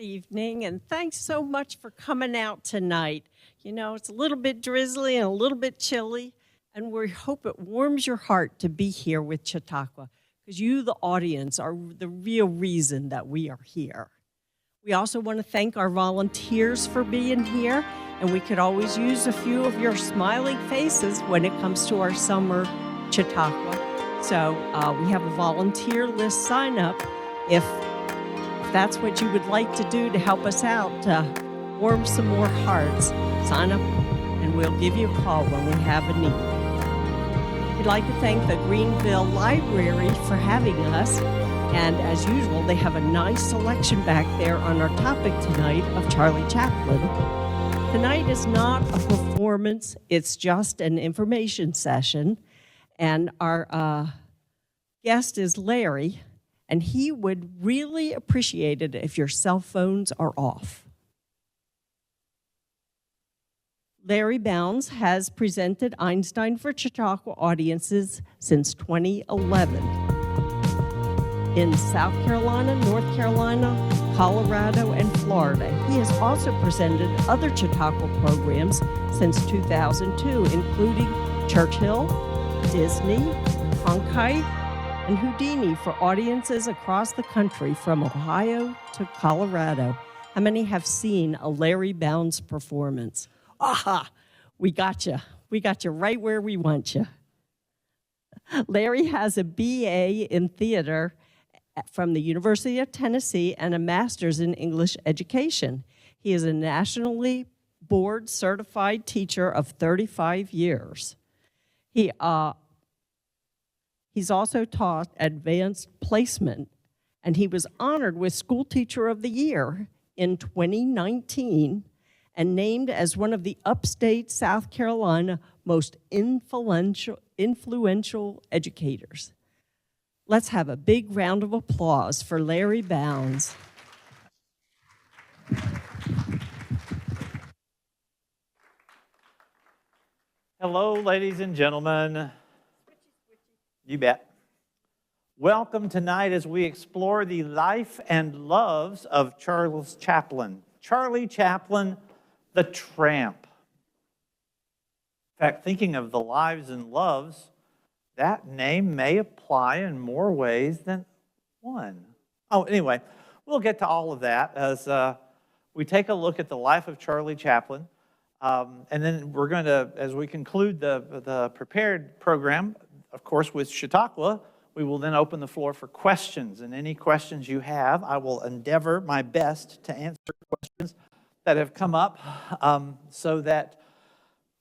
Evening, and thanks so much for coming out tonight. You know, it's a little bit drizzly and a little bit chilly, and we hope it warms your heart to be here with Chautauqua, because you, the audience, are the real reason that we are here. We also want to thank our volunteers for being here, and we could always use a few of your smiling faces when it comes to our summer Chautauqua. So we have a volunteer list sign up if that's what you would like to do to help us out, to warm some more hearts. Sign up and we'll give you a call when we have a need. We'd like to thank the Greenville Library for having us. And as usual, they have a nice selection back there on our topic tonight of Charlie Chaplin. Tonight is not a performance, it's just an information session. And our guest is Larry, and he would really appreciate it if your cell phones are off. Larry Bounds has presented Einstein for Chautauqua audiences since 2011. In South Carolina, North Carolina, Colorado, and Florida. He has also presented other Chautauqua programs since 2002, including Churchill, Disney, Cronkite, and Houdini for audiences across the country from Ohio to Colorado. How many have seen a Larry Bounds performance? Aha, we got you. We got you right where we want you. Larry has a BA in theater from the University of Tennessee and a master's in English education. He is a nationally board certified teacher of 35 years. He's also taught advanced placement, and he was honored with School Teacher of the Year in 2019 and named as one of the upstate South Carolina most influential educators. Let's have a big round of applause for Larry Bounds. Hello, ladies and gentlemen. You bet. Welcome tonight as we explore the life and loves of Charles Chaplin. Charlie Chaplin, the tramp. In fact, thinking of the lives and loves, that name may apply in more ways than one. Oh, anyway, we'll get to all of that as we take a look at the life of Charlie Chaplin. And then we're going to, as we conclude the prepared program, of course, with Chautauqua, we will then open the floor for questions. And any questions you have, I will endeavor my best to answer questions that have come up so that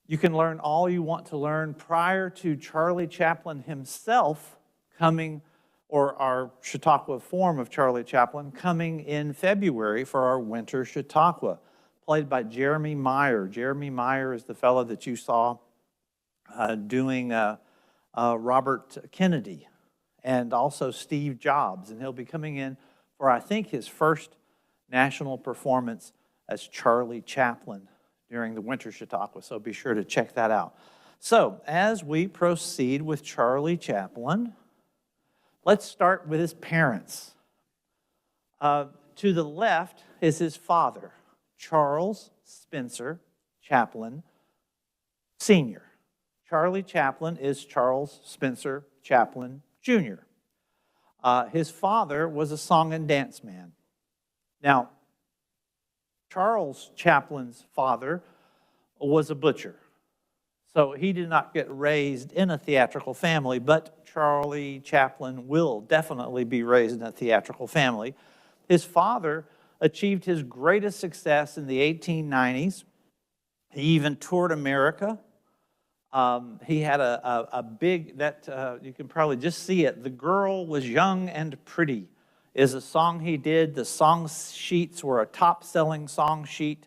you can learn all you want to learn prior to Charlie Chaplin himself coming, or our Chautauqua form of Charlie Chaplin, coming in February for our winter Chautauqua, played by Jeremy Meyer. Jeremy Meyer is the fellow that you saw doing Robert Kennedy and also Steve Jobs. And he'll be coming in for, I think, his first national performance as Charlie Chaplin during the winter Chautauqua. So be sure to check that out. So as we proceed with Charlie Chaplin, let's start with his parents. To the left is his father, Charles Spencer Chaplin Sr. Charlie Chaplin is Charles Spencer Chaplin Jr. His father was a song and dance man. Now, Charles Chaplin's father was a butcher. So he did not get raised in a theatrical family, but Charlie Chaplin will definitely be raised in a theatrical family. His father achieved his greatest success in the 1890s. He even toured America. He had a big, you can probably just see it, "The Girl Was Young and Pretty" is a song he did. The song sheets were a top-selling song sheet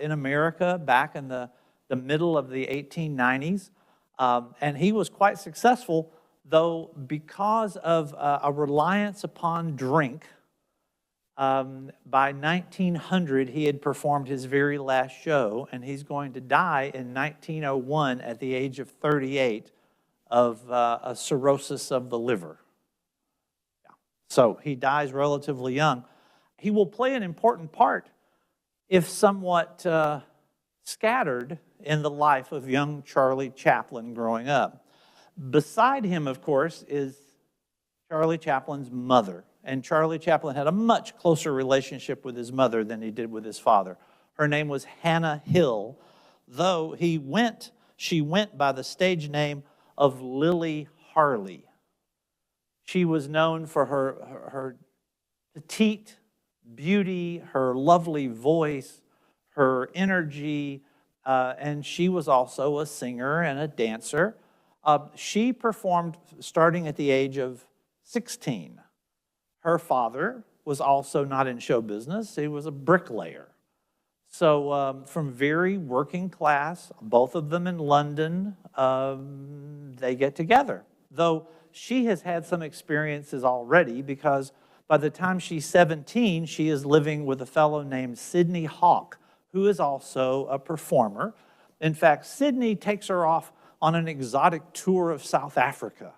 in America back in the middle of the 1890s. And he was quite successful, though, because of a reliance upon drink. By 1900, he had performed his very last show, and he's going to die in 1901 at the age of 38 of a cirrhosis of the liver. Yeah. So he dies relatively young. he will play an important part, if somewhat scattered, in the life of young Charlie Chaplin growing up. Beside him, of course, is Charlie Chaplin's mother. And Charlie Chaplin had a much closer relationship with his mother than he did with his father. Her name was Hannah Hill, though she went by the stage name of Lily Harley. She was known for her petite beauty, her lovely voice, her energy, and she was also a singer and a dancer. She performed starting at the age of 16. Her father was also not in show business. He was a bricklayer. So from very working class, both of them in London, they get together. Though she has had some experiences already, because by the time she's 17, she is living with a fellow named Sidney Hawk, who is also a performer. In fact, Sidney takes her off on an exotic tour of South Africa.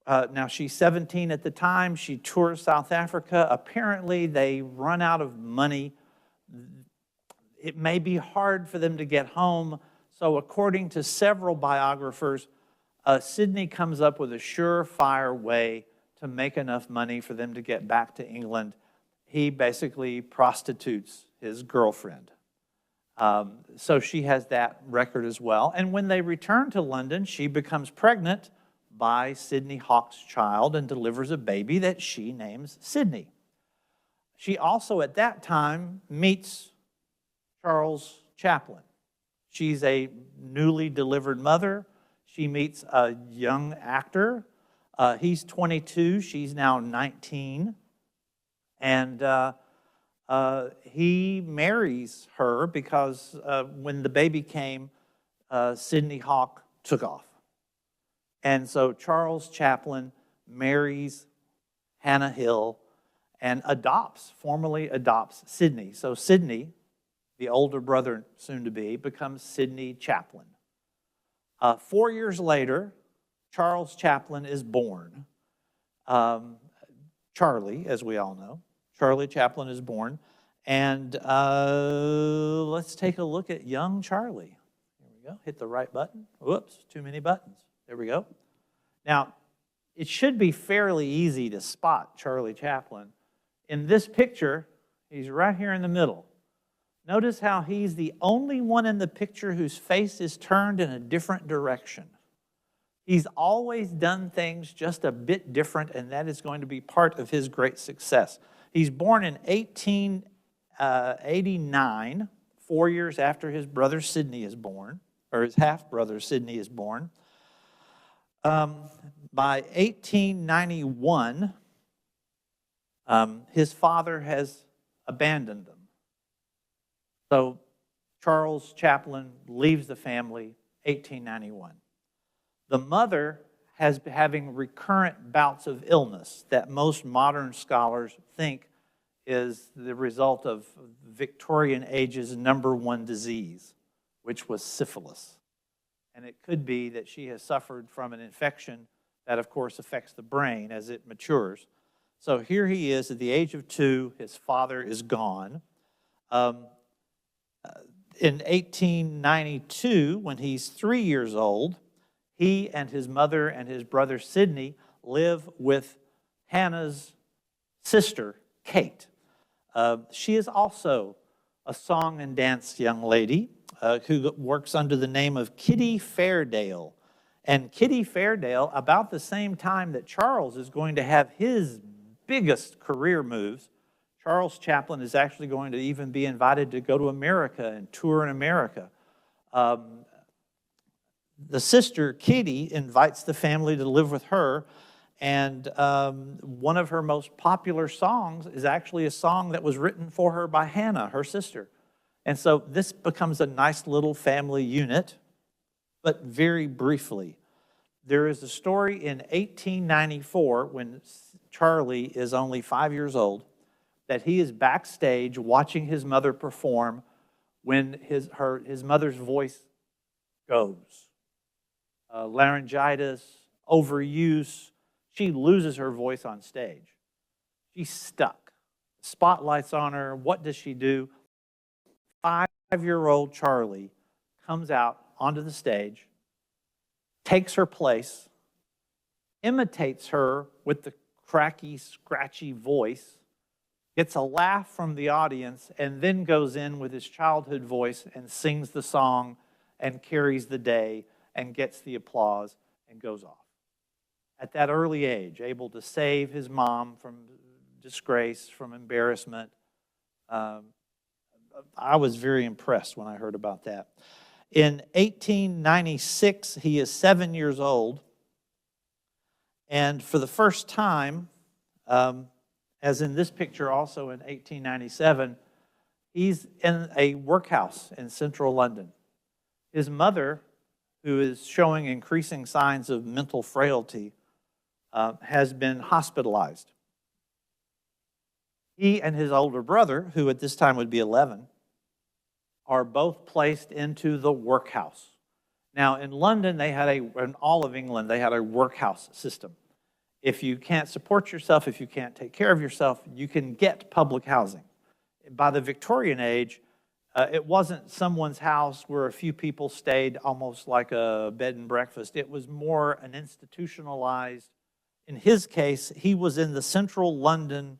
Now, she's 17 at the time. She tours South Africa. Apparently, they run out of money. It may be hard for them to get home. So according to several biographers, Sidney comes up with a surefire way to make enough money for them to get back to England. He basically prostitutes his girlfriend. So she has that record as well. And when they return to London, she becomes pregnant by Sidney Hawk's child and delivers a baby that she names Sidney. She also at that time meets Charles Chaplin. She's a newly delivered mother. She meets a young actor. He's 22, she's now 19. And he marries her because when the baby came, Sidney Hawk took off. And so Charles Chaplin marries Hannah Hill and formally adopts Sidney. So Sidney, the older brother soon-to-be, becomes Sidney Chaplin. 4 years later, Charles Chaplin is born. Charlie, as we all know. Charlie Chaplin is born. And let's take a look at young Charlie. Here we go. Hit the right button. Whoops, too many buttons. There we go. Now, it should be fairly easy to spot Charlie Chaplin. In this picture, he's right here in the middle. Notice how he's the only one in the picture whose face is turned in a different direction. He's always done things just a bit different, and that is going to be part of his great success. He's born in 1889, 4 years after his brother Sidney is born, or his half-brother Sidney is born. By 1891, his father has abandoned them. So Charles Chaplin leaves the family, 1891. The mother has been having recurrent bouts of illness that most modern scholars think is the result of Victorian age's #1 disease, which was syphilis. And it could be that she has suffered from an infection that, of course, affects the brain as it matures. So here he is at the age of 2. His father is gone. In 1892, when he's 3 years old, he and his mother and his brother Sidney live with Hannah's sister, Kate. She is also a song and dance young lady who works under the name of Kitty Fairdale. And Kitty Fairdale, about the same time that Charles is going to have his biggest career moves, Charles Chaplin is actually going to even be invited to go to America and tour in America. The sister, Kitty, invites the family to live with her, and one of her most popular songs is actually a song that was written for her by Hannah, her sister. And so this becomes a nice little family unit, but very briefly. There is a story in 1894 when Charlie is only 5 years old that he is backstage watching his mother perform when his mother's voice goes. Laryngitis, overuse, she loses her voice on stage. She's stuck. spotlights on her. What does she do? 5-year-old Charlie comes out onto the stage, takes her place, imitates her with the cracky, scratchy voice, gets a laugh from the audience, and then goes in with his childhood voice and sings the song and carries the day and gets the applause and goes off. At that early age, able to save his mom from disgrace, from embarrassment. I was very impressed when I heard about that. In 1896, he is 7 years old. And for the first time, as in this picture also in 1897, he's in a workhouse in central London. His mother, who is showing increasing signs of mental frailty, has been hospitalized. He and his older brother, who at this time would be 11, are both placed into the workhouse. Now, in London, in all of England, they had a workhouse system. If you can't support yourself, if you can't take care of yourself, you can get public housing. By the Victorian age, it wasn't someone's house where a few people stayed almost like a bed and breakfast. It was more an institutionalized. In his case, he was in the central London,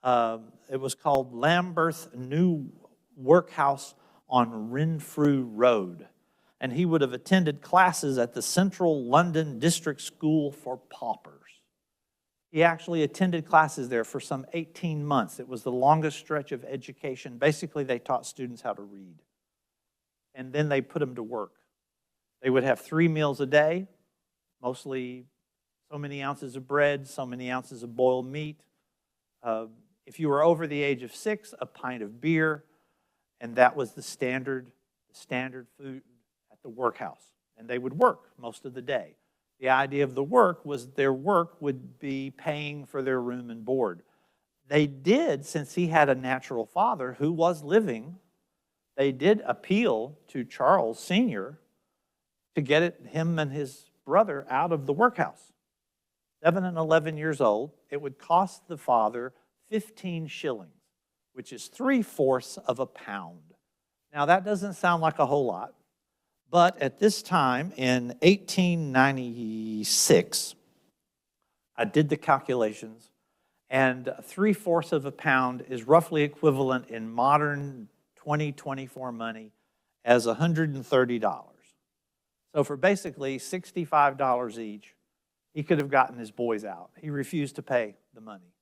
it was called Lambeth New Workhouse on Renfrew Road. And he would have attended classes at the Central London District School for Paupers. He actually attended classes there for some 18 months. It was the longest stretch of education. Basically, they taught students how to read. And then they put them to work. They would have 3 meals a day, mostly so many ounces of bread, so many ounces of boiled meat. If you were over the age of 6, a pint of beer, and that was the standard food at the workhouse. And they would work most of the day. The idea of the work was their work would be paying for their room and board. They did, since he had a natural father who was living, they did appeal to Charles Sr. to get him and his brother out of the workhouse. 7 and 11 years old, it would cost the father 15 shillings, which is 3/4 of a pound. Now, that doesn't sound like a whole lot. But at this time, in 1896, I did the calculations, and 3/4 of a pound is roughly equivalent in modern 2024 money as $130. So for basically $65 each, he could have gotten his boys out. He refused to pay the money.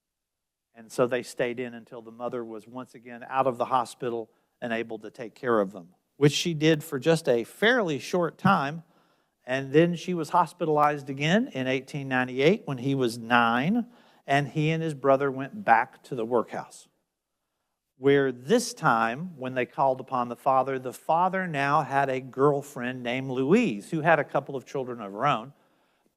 And so they stayed in until the mother was once again out of the hospital and able to take care of them, which she did for just a fairly short time. And then she was hospitalized again in 1898 when he was 9, and he and his brother went back to the workhouse, where this time, when they called upon the father now had a girlfriend named Louise, who had a couple of children of her own.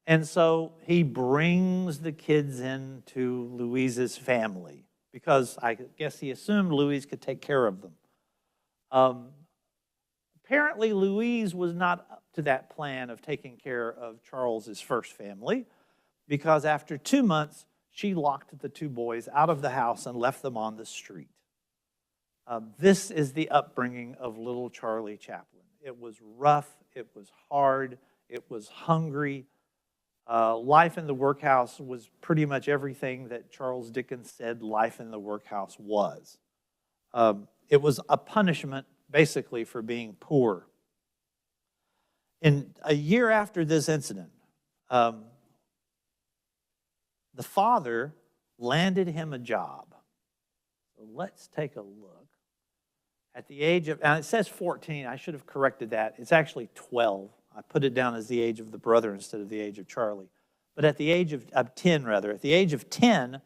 And so he brings the kids into Louise's family, because I guess he assumed Louise could take care of them. Apparently, Louise was not up to that plan of taking care of Charles's first family, because after 2 months, she locked the 2 boys out of the house and left them on the street. This is the upbringing of little Charlie Chaplin. It was rough, it was hard, it was hungry. Life in the workhouse was pretty much everything that Charles Dickens said life in the workhouse was. It was a punishment, basically, for being poor. In a year after this incident, the father landed him a job. So let's take a look. At the age of, and it says 14, I should have corrected that. It's actually 12. I put it down as the age of the brother instead of the age of Charlie. But at the age of 10, at the age of 10,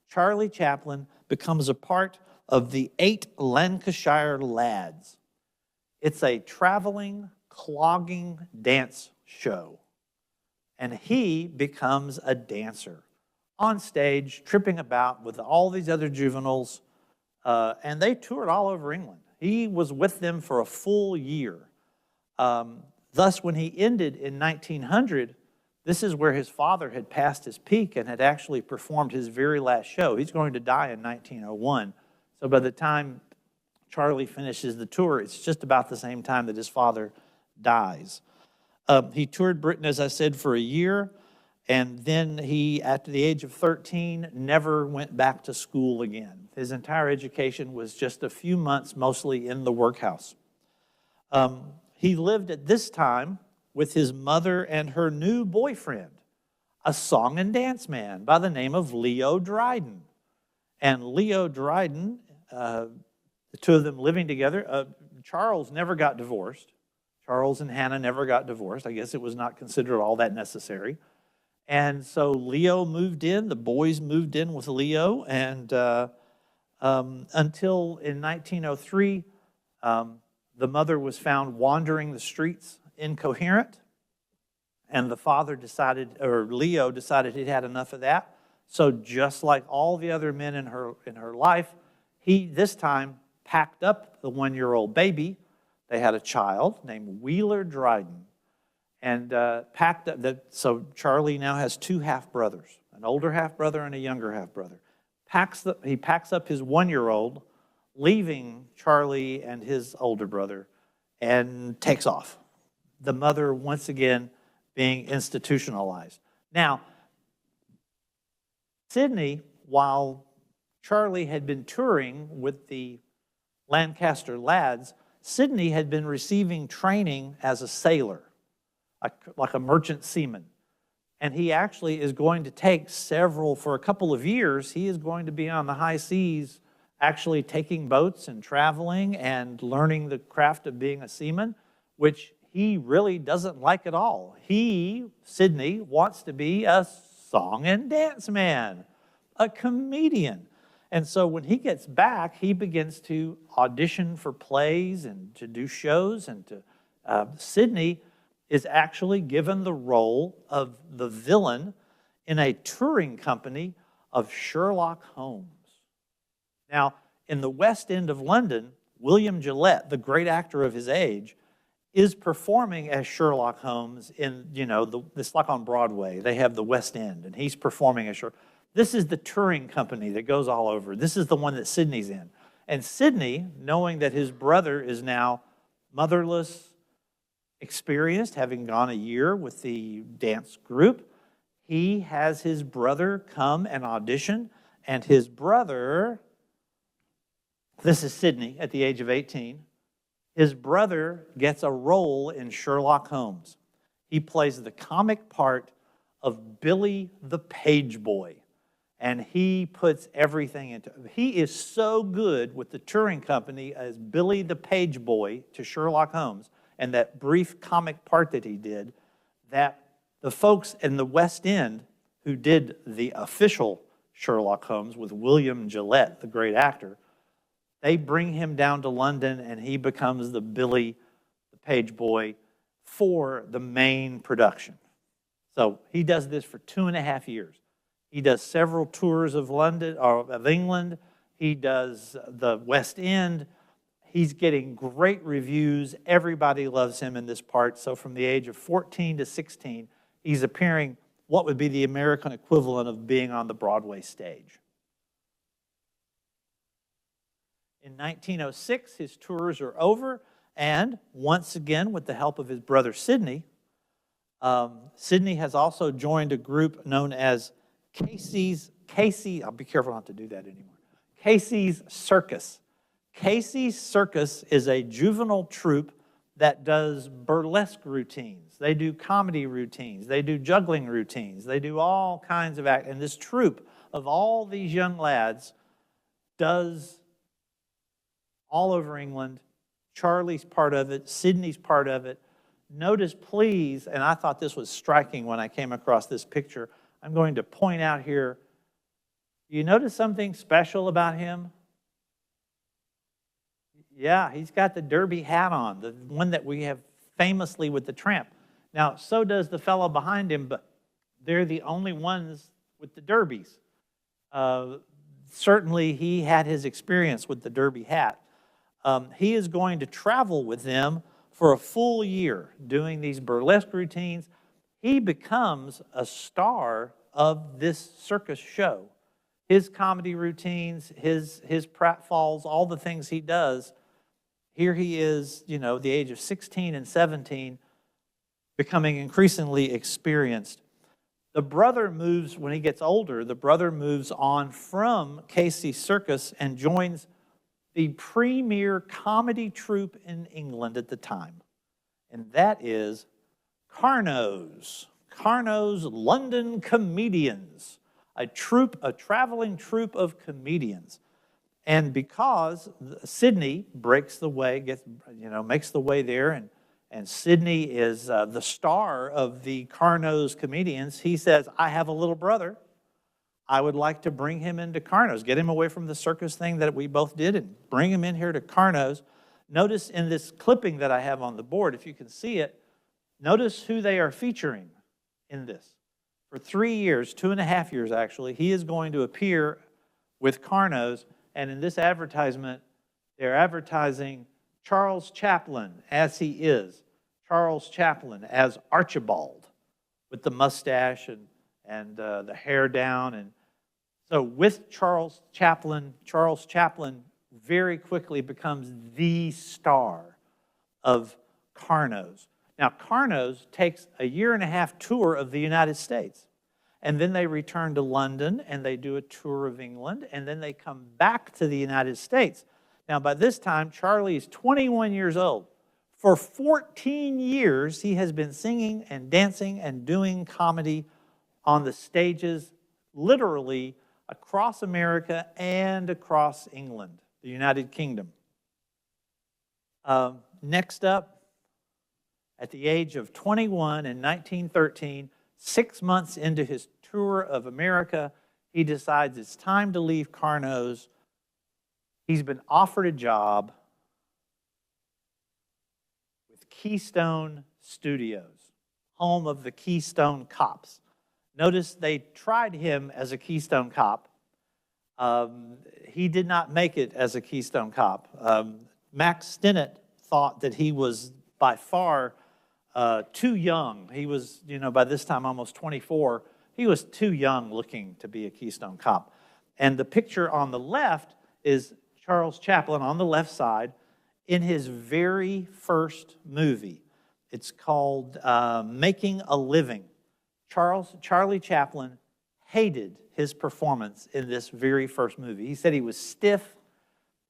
Charlie Chaplin becomes a part of the 8 Lancashire Lads. It's a traveling, clogging dance show. And he becomes a dancer on stage, tripping about with all these other juveniles. And they toured all over England. He was with them for a full year. Thus, when he ended in 1900, This is where his father had passed his peak and had actually performed his very last show. He's going to die in 1901. So by the time Charlie finishes the tour, it's just about the same time that his father dies. He toured Britain, as I said, for a year, and then he, at the age of 13, never went back to school again. His entire education was just a few months, mostly in the workhouse. He lived at this time with his mother and her new boyfriend, a song and dance man by the name of Leo Dryden. And Leo Dryden, the two of them living together, Charles never got divorced. Charles and Hannah never got divorced. I guess it was not considered all that necessary. And so Leo moved in, the boys moved in with Leo, and until in 1903, the mother was found wandering the streets incoherent, and the father decided, or Leo decided he'd had enough of that. So just like all the other men in her life, he this time packed up the one-year-old baby. They had a child named Wheeler Dryden, and packed up. So Charlie now has two half-brothers, an older half-brother and a younger half-brother. He packs up his one-year-old, leaving Charlie and his older brother, and takes off. The mother, once again, being institutionalized. Now, Sydney, while Charlie had been touring with the Lancaster lads, Sydney had been receiving training as a sailor, like a merchant seaman. And he actually is going to take for a couple of years, he is going to be on the high seas, actually taking boats and traveling and learning the craft of being a seaman, which he really doesn't like at all. Sydney, wants to be a song and dance man, a comedian. And so when he gets back, he begins to audition for plays and to do shows. And Sydney is actually given the role of the villain in a touring company of Sherlock Holmes. Now, in the West End of London, William Gillette, the great actor of his age, is performing as Sherlock Holmes in, it's like on Broadway. They have the West End, and he's performing as Sherlock. This is the touring company that goes all over. This is the one that Sydney's in. And Sydney, knowing that his brother is now motherless, experienced, having gone a year with the dance group, he has his brother come and audition, and his brother, this is Sydney at the age of 18, his brother gets a role in Sherlock Holmes. He plays the comic part of Billy the Page Boy. And he puts everything into it. He is so good with the touring company as Billy the Page Boy to Sherlock Holmes, and that brief comic part that he did, that the folks in the West End who did the official Sherlock Holmes with William Gillette, the great actor, they bring him down to London, and he becomes the Billy the Page Boy for the main production. So he does this for 2.5 years. He does several tours of London or of England. He does the West End. He's getting great reviews. Everybody loves him in this part. So from the age of 14 to 16, he's appearing what would be the American equivalent of being on the Broadway stage. In 1906, his tours are over, and once again, with the help of his brother Sidney, Sidney has also joined a group known as I'll be careful not to do that anymore. Casey's Circus. Casey's Circus is a juvenile troupe that does burlesque routines. They do comedy routines. They do juggling routines. They do all kinds of and this troupe of all these young lads does all over England. Charlie's part of it. Sydney's part of it. Notice, please, and I thought this was striking when I came across this picture, I'm going to point out here, you notice something special about him? Yeah, he's got the derby hat on, the one that we have famously with the Tramp. Now, so does the fellow behind him, but they're the only ones with the derbies. Certainly, he had his experience with the derby hat. He is going to travel with them for a full year doing these burlesque routines. he becomes a star of this circus show. His comedy routines, his pratfalls, all the things he does, here he is, the age of 16 and 17, becoming increasingly experienced. The brother moves, when he gets older, the brother moves on from Casey Circus and joins the premier comedy troupe in England at the time. And that is Carnos. Carnos London Comedians, a traveling troupe of comedians. And because Sydney breaks the way, makes the way there, and Sydney is the star of the Carnos Comedians, he says, I have a little brother. I would like to bring him into Carnos, get him away from the circus thing that we both did and bring him in here to Carnos. Notice in this clipping that I have on the board, if you can see it, notice who they are featuring in this. For 3 years, 2.5 years actually, he is going to appear with Carnos, and in this advertisement, they're advertising Charles Chaplin as he is. Charles Chaplin as Archibald with the mustache and the hair down. And so with Charles Chaplin very quickly becomes the star of Carnos. Now, Carnos takes a 1.5-year tour of the United States. And then they return to London and they do a tour of England. And then they come back to the United States. Now, by this time, Charlie is 21 years old. For 14 years, he has been singing and dancing and doing comedy on the stages, literally across America and across England, the United Kingdom. Next up, at the age of 21 in 1913, 6 months into his tour of America, he decides it's time to leave Carnos. He's been offered a job with Keystone Studios, home of the Keystone Cops. Notice they tried him as a Keystone Cop. He did not make it as a Keystone Cop. Max Stinnett thought that he was by far too young. He was, by this time almost 24. He was too young looking to be a Keystone Cop. And the picture on the left is Charles Chaplin on the left side in his very first movie. It's called Making a Living. Charlie Chaplin hated his performance in this very first movie. He said he was stiff.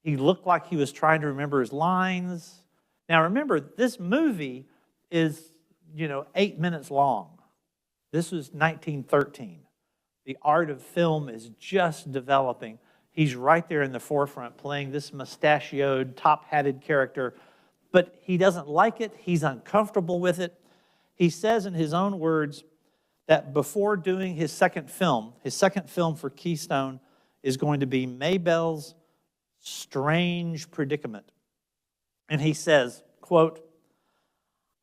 He looked like he was trying to remember his lines. Now remember, this movie is, 8 minutes long. This was 1913. The art of film is just developing. He's right there in the forefront playing this mustachioed, top-hatted character, but he doesn't like it. He's uncomfortable with it. He says in his own words that before doing his second film for Keystone is going to be Maybelle's Strange Predicament. And he says, quote,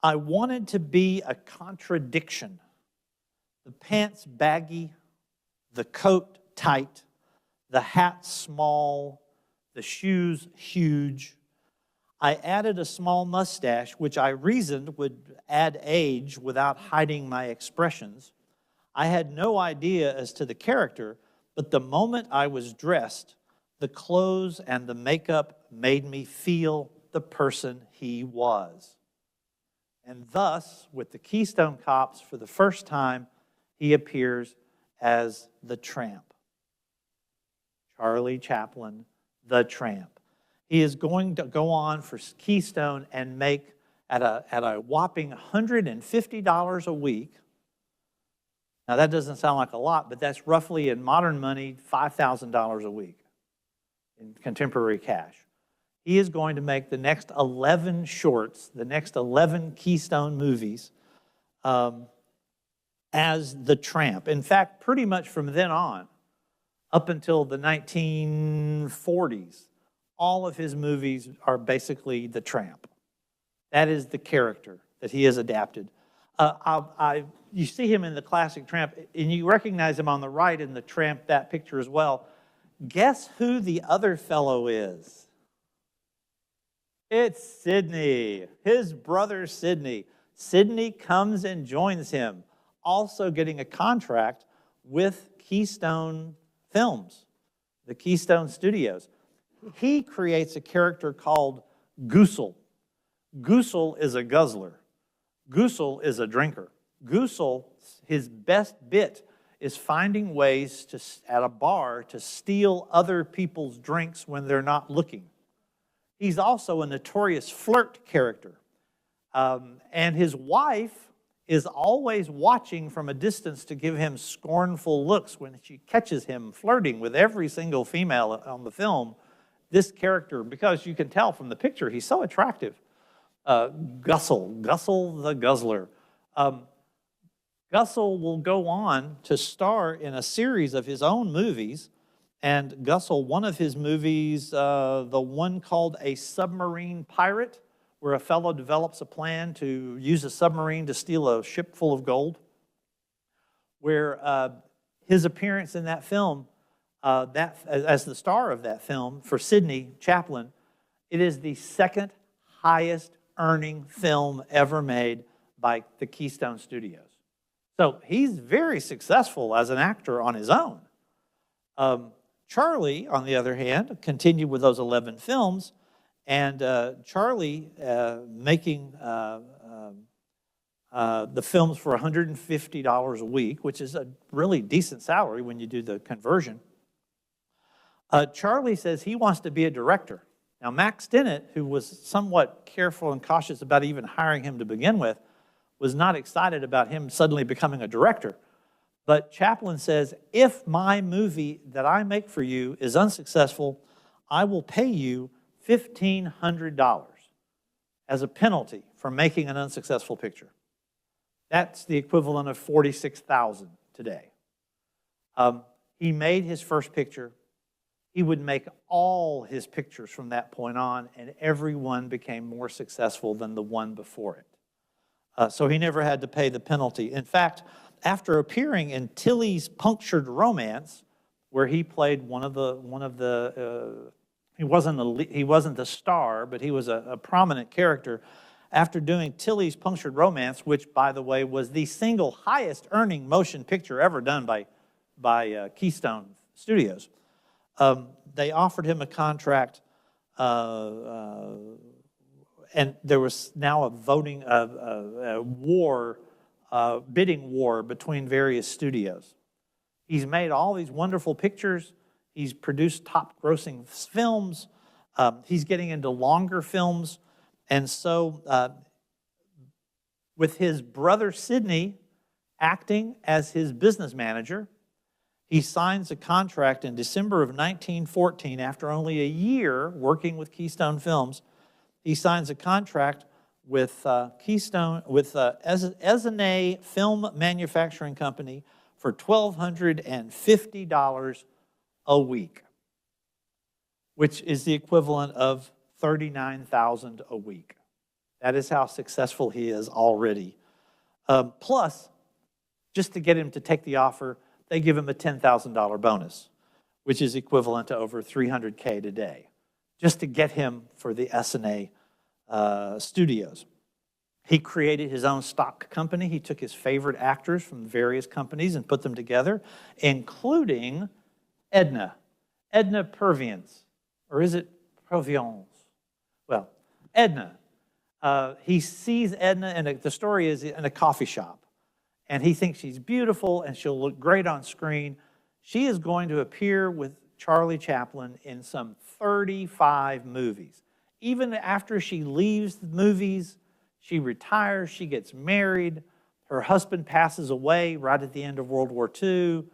I wanted to be a contradiction. The pants baggy, the coat tight, the hat small, the shoes huge. I added a small mustache, which I reasoned would add age without hiding my expressions. I had no idea as to the character, but the moment I was dressed, the clothes and the makeup made me feel the person he was. And thus, with the Keystone Cops, for the first time, he appears as the Tramp. Charlie Chaplin, the Tramp. He is going to go on for Keystone and make, at a whopping $150 a week. Now, that doesn't sound like a lot, but that's roughly, in modern money, $5,000 a week in contemporary cash. He is going to make the next 11 shorts, the next 11 Keystone movies as the Tramp. In fact, pretty much from then on, up until the 1940s, all of his movies are basically the Tramp. That is the character that he has adapted. You see him in the classic Tramp, and you recognize him on the right in the Tramp, that picture as well. Guess who the other fellow is? It's Sidney, his brother Sidney. Sidney comes and joins him also getting a contract with Keystone Films, the Keystone Studios. He creates a character called Goosel. Goosel is a guzzler. Goosel is a drinker. Goosel, his best bit is finding ways to, at a bar, to steal other people's drinks when they're not looking. He's also a notorious flirt character. And his wife is always watching from a distance to give him scornful looks when she catches him flirting with every single female on the film. This character, because you can tell from the picture, he's so attractive. Goosel the Guzzler. Goosel will go on to star in a series of his own movies. And Goosel, one of his movies, the one called A Submarine Pirate, where a fellow develops a plan to use a submarine to steal a ship full of gold, where his appearance in that film, as the star of that film for Sidney Chaplin, it is the second highest earning film ever made by the Keystone Studios. So he's very successful as an actor on his own. Charlie, on the other hand, continued with those 11 films, and Charlie making the films for $150 a week, which is a really decent salary when you do the conversion. Charlie says he wants to be a director. Now, Max Dennett, who was somewhat careful and cautious about even hiring him to begin with, was not excited about him suddenly becoming a director. But Chaplin says, if my movie that I make for you is unsuccessful, I will pay you $1,500 as a penalty for making an unsuccessful picture. That's the equivalent of $46,000 today. He made his first picture. He would make all his pictures from that point on, and every one became more successful than the one before it. So he never had to pay the penalty. In fact, after appearing in Tilly's Punctured Romance, where he played he wasn't the star, but he was a prominent character. After doing Tilly's Punctured Romance, which, by the way, was the single highest earning motion picture ever done by Keystone Studios, they offered him a contract, and there was now a bidding war between various studios. He's made all these wonderful pictures. He's produced top-grossing films. He's getting into longer films. And so with his brother Sidney acting as his business manager, he signs a contract in December of 1914, after only a year working with Keystone Films. He signs a contract with Essanay Film Manufacturing Company for $1,250 a week, which is the equivalent of $39,000 a week. That is how successful he is already. Plus, just to get him to take the offer, they give him a $10,000 bonus, which is equivalent to over $300K today, just to get him for the Essanay Studios. He created his own stock company. He took his favorite actors from various companies and put them together, including Edna Purviance, or is it Proviance? Well, Edna. He sees Edna, and the story is in a coffee shop, and he thinks she's beautiful and she'll look great on screen. She is going to appear with Charlie Chaplin in some 35 movies. Even after she leaves the movies, she retires, she gets married, her husband passes away right at the end of World War II.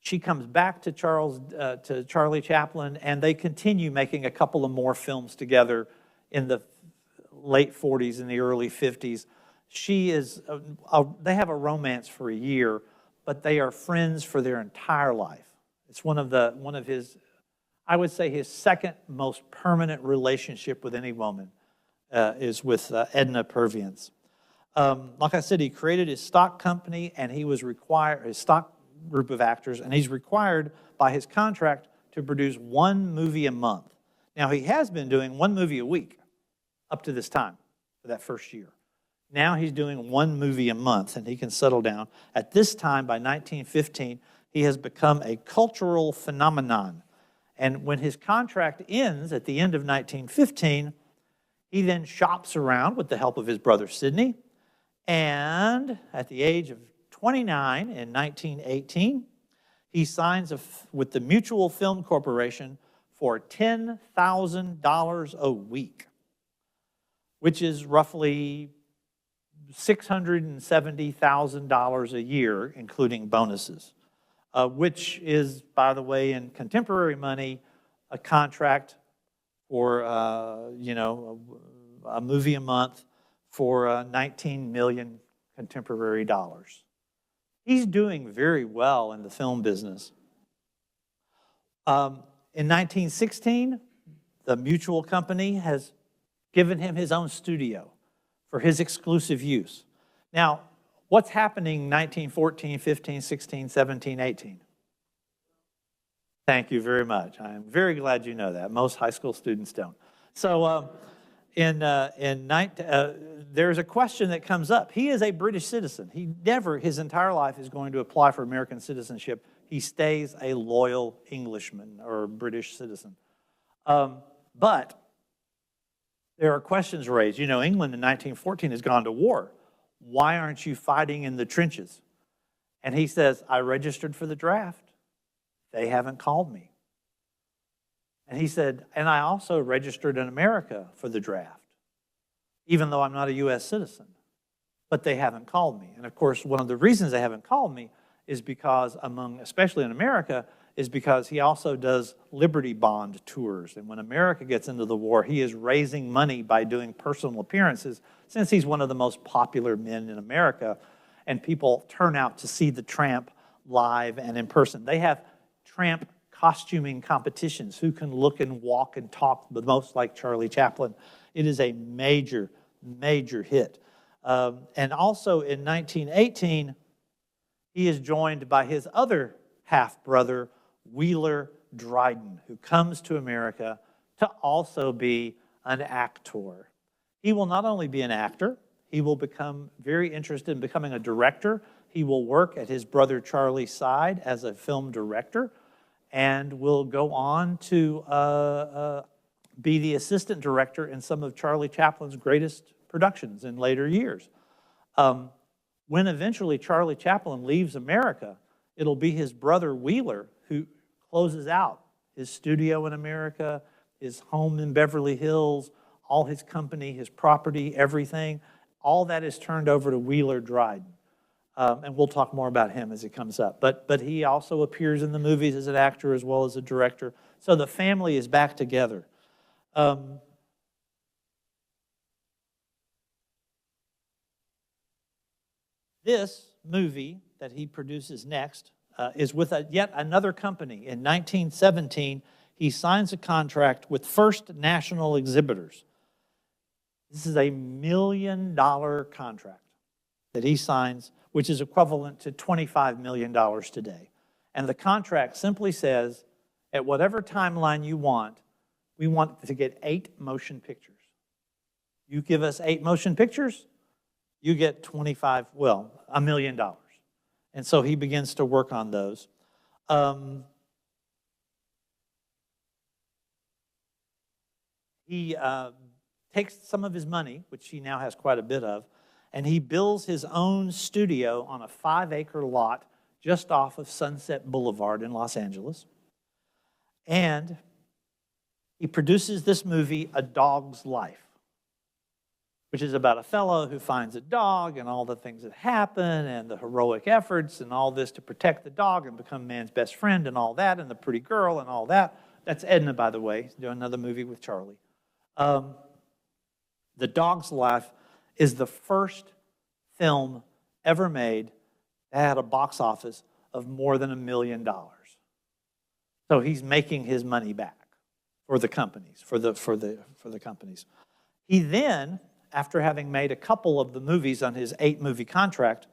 She comes back to Charlie Chaplin, and they continue making a couple of more films together in the late 40s and the early 50s. They have a romance for a year, but they are friends for their entire life. It's one of his, I would say, his second most permanent relationship with any woman is with Edna Purviance. Like I said, he created his stock company, and he was required, his stock group of actors, and he's required by his contract to produce one movie a month. Now, he has been doing one movie a week up to this time for that first year. Now he's doing one movie a month, and he can settle down. At this time, by 1915, he has become a cultural phenomenon. And when his contract ends at the end of 1915, he then shops around with the help of his brother Sidney. And at the age of 29 in 1918, he signs with the Mutual Film Corporation for $10,000 a week, which is roughly $670,000 a year, including bonuses, which is, by the way, in contemporary money, a contract for, a movie a month for 19 million contemporary dollars. He's doing very well in the film business. In 1916, the Mutual Company has given him his own studio for his exclusive use. Now, what's happening 1914, 15, 16, 17, 18? Thank you very much. I'm very glad you know that. Most high school students don't. So there's a question that comes up. He is a British citizen. He never, his entire life, is going to apply for American citizenship. He stays a loyal Englishman or British citizen. But there are questions raised. You know, England in 1914 has gone to war. Why aren't you fighting in the trenches? And he says, I registered for the draft. They haven't called me. And he said, and I also registered in America for the draft, even though I'm not a U.S. citizen. But they haven't called me. And of course, one of the reasons they haven't called me is because especially in America, is because he also does Liberty Bond tours. And when America gets into the war, he is raising money by doing personal appearances, since he's one of the most popular men in America, and people turn out to see the Tramp live and in person. They have Tramp costuming competitions, who can look and walk and talk the most like Charlie Chaplin. It is a major, major hit. And also in 1918, he is joined by his other half-brother, Wheeler Dryden, who comes to America to also be an actor. He will not only be an actor, he will become very interested in becoming a director. He will work at his brother Charlie's side as a film director, and will go on to be the assistant director in some of Charlie Chaplin's greatest productions in later years. When eventually Charlie Chaplin leaves America, it'll be his brother Wheeler who closes out his studio in America, his home in Beverly Hills, all his company, his property, everything. All that is turned over to Wheeler Dryden. And we'll talk more about him as he comes up. But he also appears in the movies as an actor as well as a director. So the family is back together. This movie that he produces next is with yet another company. In 1917, he signs a contract with First National Exhibitors. This is a $1 million contract that he signs, which is equivalent to $25 million today. And the contract simply says, at whatever timeline you want, we want to get 8 motion pictures. You give us 8 motion pictures, you get $1 million. And so he begins to work on those. He takes some of his money, which he now has quite a bit of, and he builds his own studio on a 5-acre lot just off of Sunset Boulevard in Los Angeles. And he produces this movie, A Dog's Life, which is about a fellow who finds a dog and all the things that happen and the heroic efforts and all this to protect the dog and become man's best friend and all that, and the pretty girl and all that. That's Edna, by the way. He's doing another movie with Charlie. The Dog's Life is the first film ever made that had a box office of more than $1 million. So he's making his money back for the companies, for the companies. He then, after having made a couple of the movies on his 8-movie contract,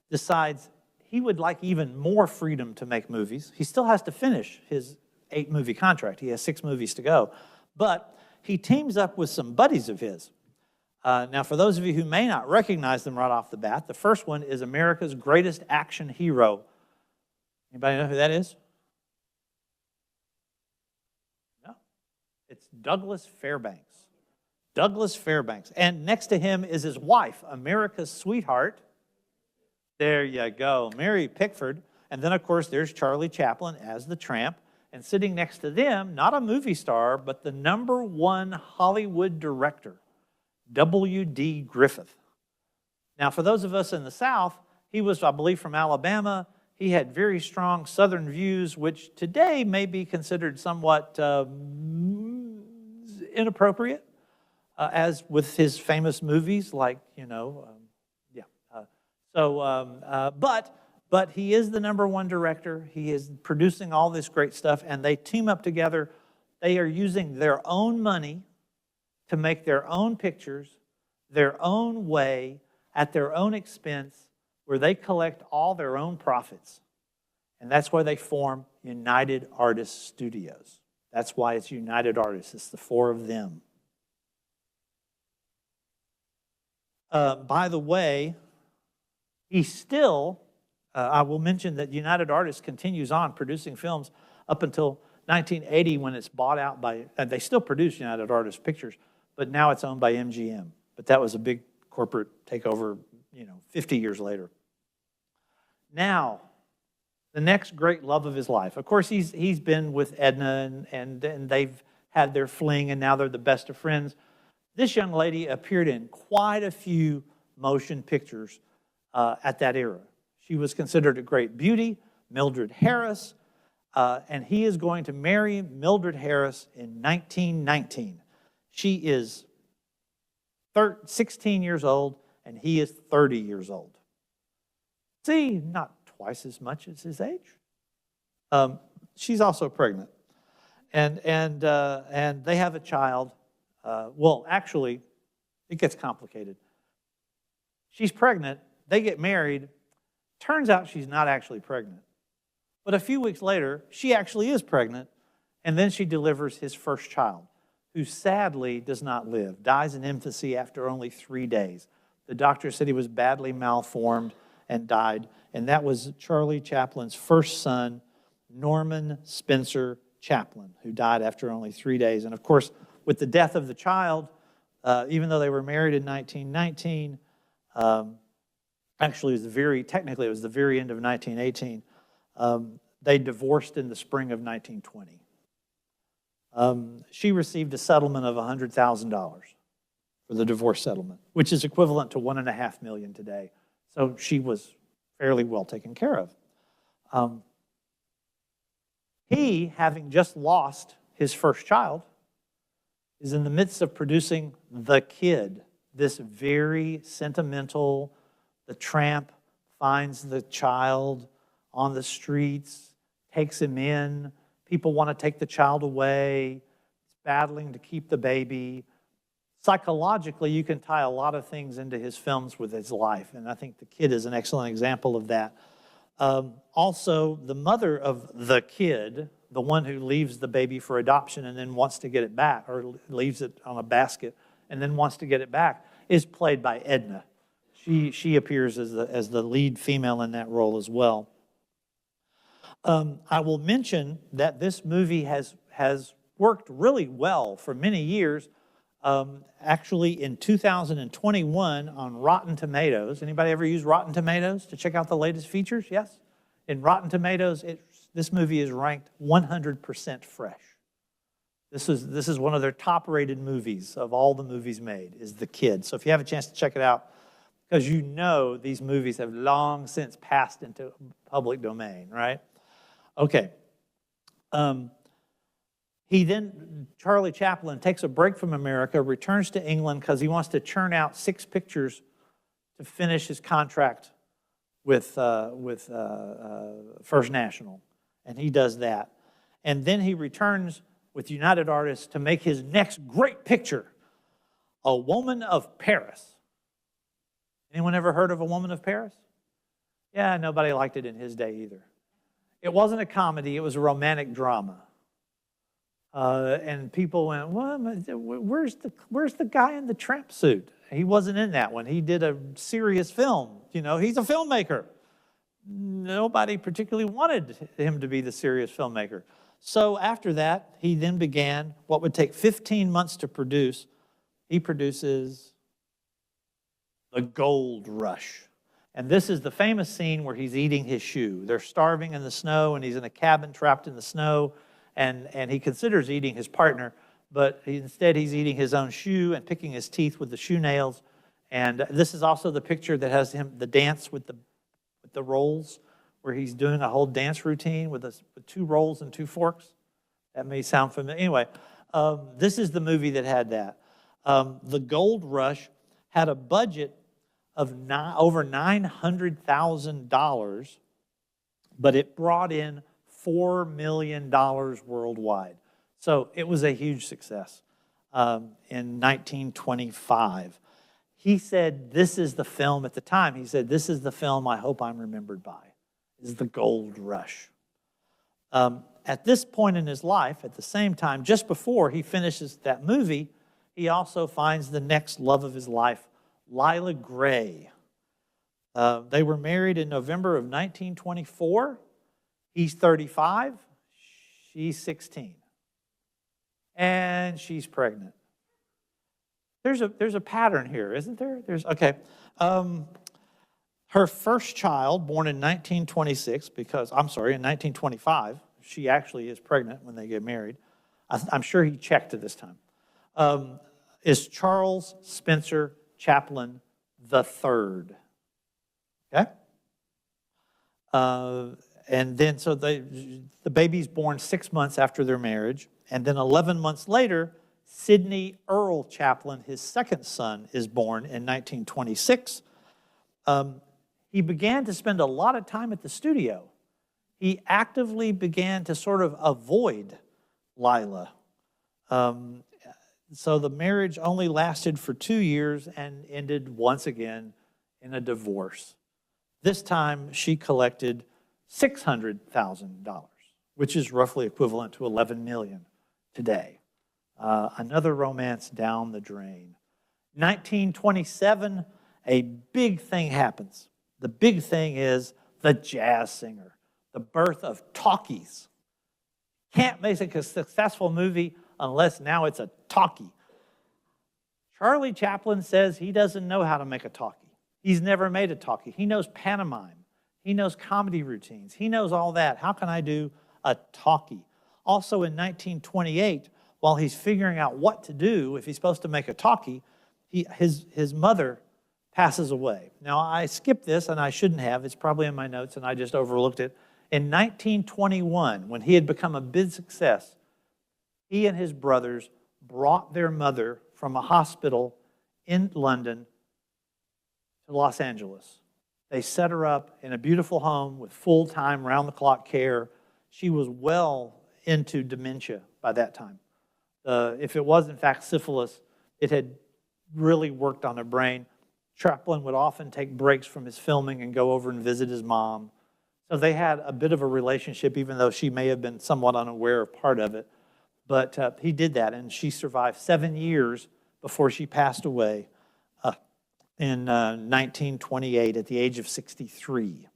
decides he would like even more freedom to make movies. He still has to finish his 8-movie contract. He has 6 movies to go. But he teams up with some buddies of his. Now, for those of you who may not recognize them right off the bat, the first one is America's Greatest Action Hero. Anybody know who that is? No. It's Douglas Fairbanks. Douglas Fairbanks. And next to him is his wife, America's Sweetheart. There you go, Mary Pickford. And then, of course, there's Charlie Chaplin as the tramp. And sitting next to them, not a movie star, but the #1 Hollywood director, W.D. Griffith. Now, for those of us in the South, he was, I believe, from Alabama. He had very strong Southern views, which today may be considered somewhat inappropriate, as with his famous movies like, But he is the #1 director. He is producing all this great stuff, and they team up together. They are using their own money to make their own pictures, their own way, at their own expense, where they collect all their own profits. And that's why they form United Artists Studios. That's why it's United Artists. It's the 4 of them. By the way, he still... I will mention that United Artists continues on producing films up until 1980 when it's bought out by, they still produce United Artists pictures, but now it's owned by MGM. But that was a big corporate takeover, 50 years later. Now, the next great love of his life. Of course, he's been with Edna, and they've had their fling, and now they're the best of friends. This young lady appeared in quite a few motion pictures at that era. She was considered a great beauty, Mildred Harris, and he is going to marry Mildred Harris in 1919. She is 16 years old, and he is 30 years old. See, not twice as much as his age. She's also pregnant, and they have a child. Well, actually, it gets complicated. She's pregnant. They get married. Turns out she's not actually pregnant. But a few weeks later, she actually is pregnant, and then she delivers his first child, who sadly does not live, dies in infancy after only 3 days. The doctor said he was badly malformed and died, and that was Charlie Chaplin's first son, Norman Spencer Chaplin, who died after only 3 days. And of course, with the death of the child, even though they were married in 1919, actually, technically, it was the very end of 1918. They divorced in the spring of 1920. She received a settlement of $100,000 for the divorce settlement, which is equivalent to $1.5 million today. So she was fairly well taken care of. He, having just lost his first child, is in the midst of producing The Kid, this very sentimental. The tramp finds the child on the streets, takes him in. People want to take the child away. He's battling to keep the baby. Psychologically, you can tie a lot of things into his films with his life, and I think The Kid is an excellent example of that. Also, the mother of the kid, the one who leaves the baby for adoption and then wants to get it back, or leaves it on a basket and then wants to get it back, is played by Edna. She appears as the lead female in that role as well. I will mention that this movie has worked really well for many years. Actually, in 2021 on Rotten Tomatoes. Anybody ever use Rotten Tomatoes to check out the latest features? Yes? In Rotten Tomatoes, this movie is ranked 100% fresh. This is one of their top-rated movies of all the movies made, is The Kid. So if you have a chance to check it out, because these movies have long since passed into public domain, right? Okay. Charlie Chaplin takes a break from America, returns to England because he wants to churn out 6 pictures to finish his contract with First National, and he does that. And then he returns with United Artists to make his next great picture, A Woman of Paris. Anyone ever heard of A Woman of Paris? Yeah, nobody liked it in his day either. It wasn't a comedy, it was a romantic drama. And people went, well, where's the guy in the tramp suit? he wasn't in that one. He did a serious film. You know, he's a filmmaker. Nobody particularly wanted him to be the serious filmmaker. So after that, he then began what would take 15 months to produce. He produces The Gold Rush. And this is the famous scene where he's eating his shoe. They're starving in the snow, and he's in a cabin trapped in the snow, and he considers eating his partner, but instead he's eating his own shoe and picking his teeth with the shoe nails. And this is also the picture that has him, the dance with the rolls, where he's doing a whole dance routine with 2 rolls and 2 forks. That may sound familiar. Anyway, this is the movie that had that. The Gold Rush had a budget of over $900,000, but it brought in $4 million worldwide. So it was a huge success in 1925. He said, this is the film at the time. He said, this is the film I hope I'm remembered by, is The Gold Rush. At this point in his life, at the same time, just before he finishes that movie, he also finds the next love of his life, Lila Gray. They were married in November of 1924. He's 35, she's 16. And she's pregnant. There's a pattern here, isn't there? Okay. Her first child, born in 1926, in 1925, she actually is pregnant when they get married. I'm sure he checked at this time. Is Charles Spencer Chaplin III. Okay? And then, so the baby's born 6 months after their marriage. And then 11 months later, Sidney Earl Chaplin, his second son, is born in 1926. He began to spend a lot of time at the studio. He actively began to sort of avoid Lila. So the marriage only lasted for 2 years and ended once again in a divorce. This time she collected $600,000, which is roughly equivalent to $11 million today. Another romance down the drain. 1927, a big thing happens. The big thing is The Jazz Singer, the birth of talkies. Can't make a successful movie unless now it's a talkie. Charlie Chaplin says he doesn't know how to make a talkie. He's never made a talkie. He knows pantomime. He knows comedy routines. He knows all that. How can I do a talkie? Also in 1928, while he's figuring out what to do if he's supposed to make a talkie, his mother passes away. Now, I skipped this, and I shouldn't have. It's probably in my notes, and I just overlooked it. In 1921, when he had become a big success, he and his brothers brought their mother from a hospital in London to Los Angeles. They set her up in a beautiful home with full-time, round-the-clock care. She was well into dementia by that time. If it was, in fact, syphilis, it had really worked on her brain. Chaplin would often take breaks from his filming and go over and visit his mom. So they had a bit of a relationship, even though she may have been somewhat unaware of part of it. But he did that, and she survived 7 years before she passed away in 1928 at the age of 63.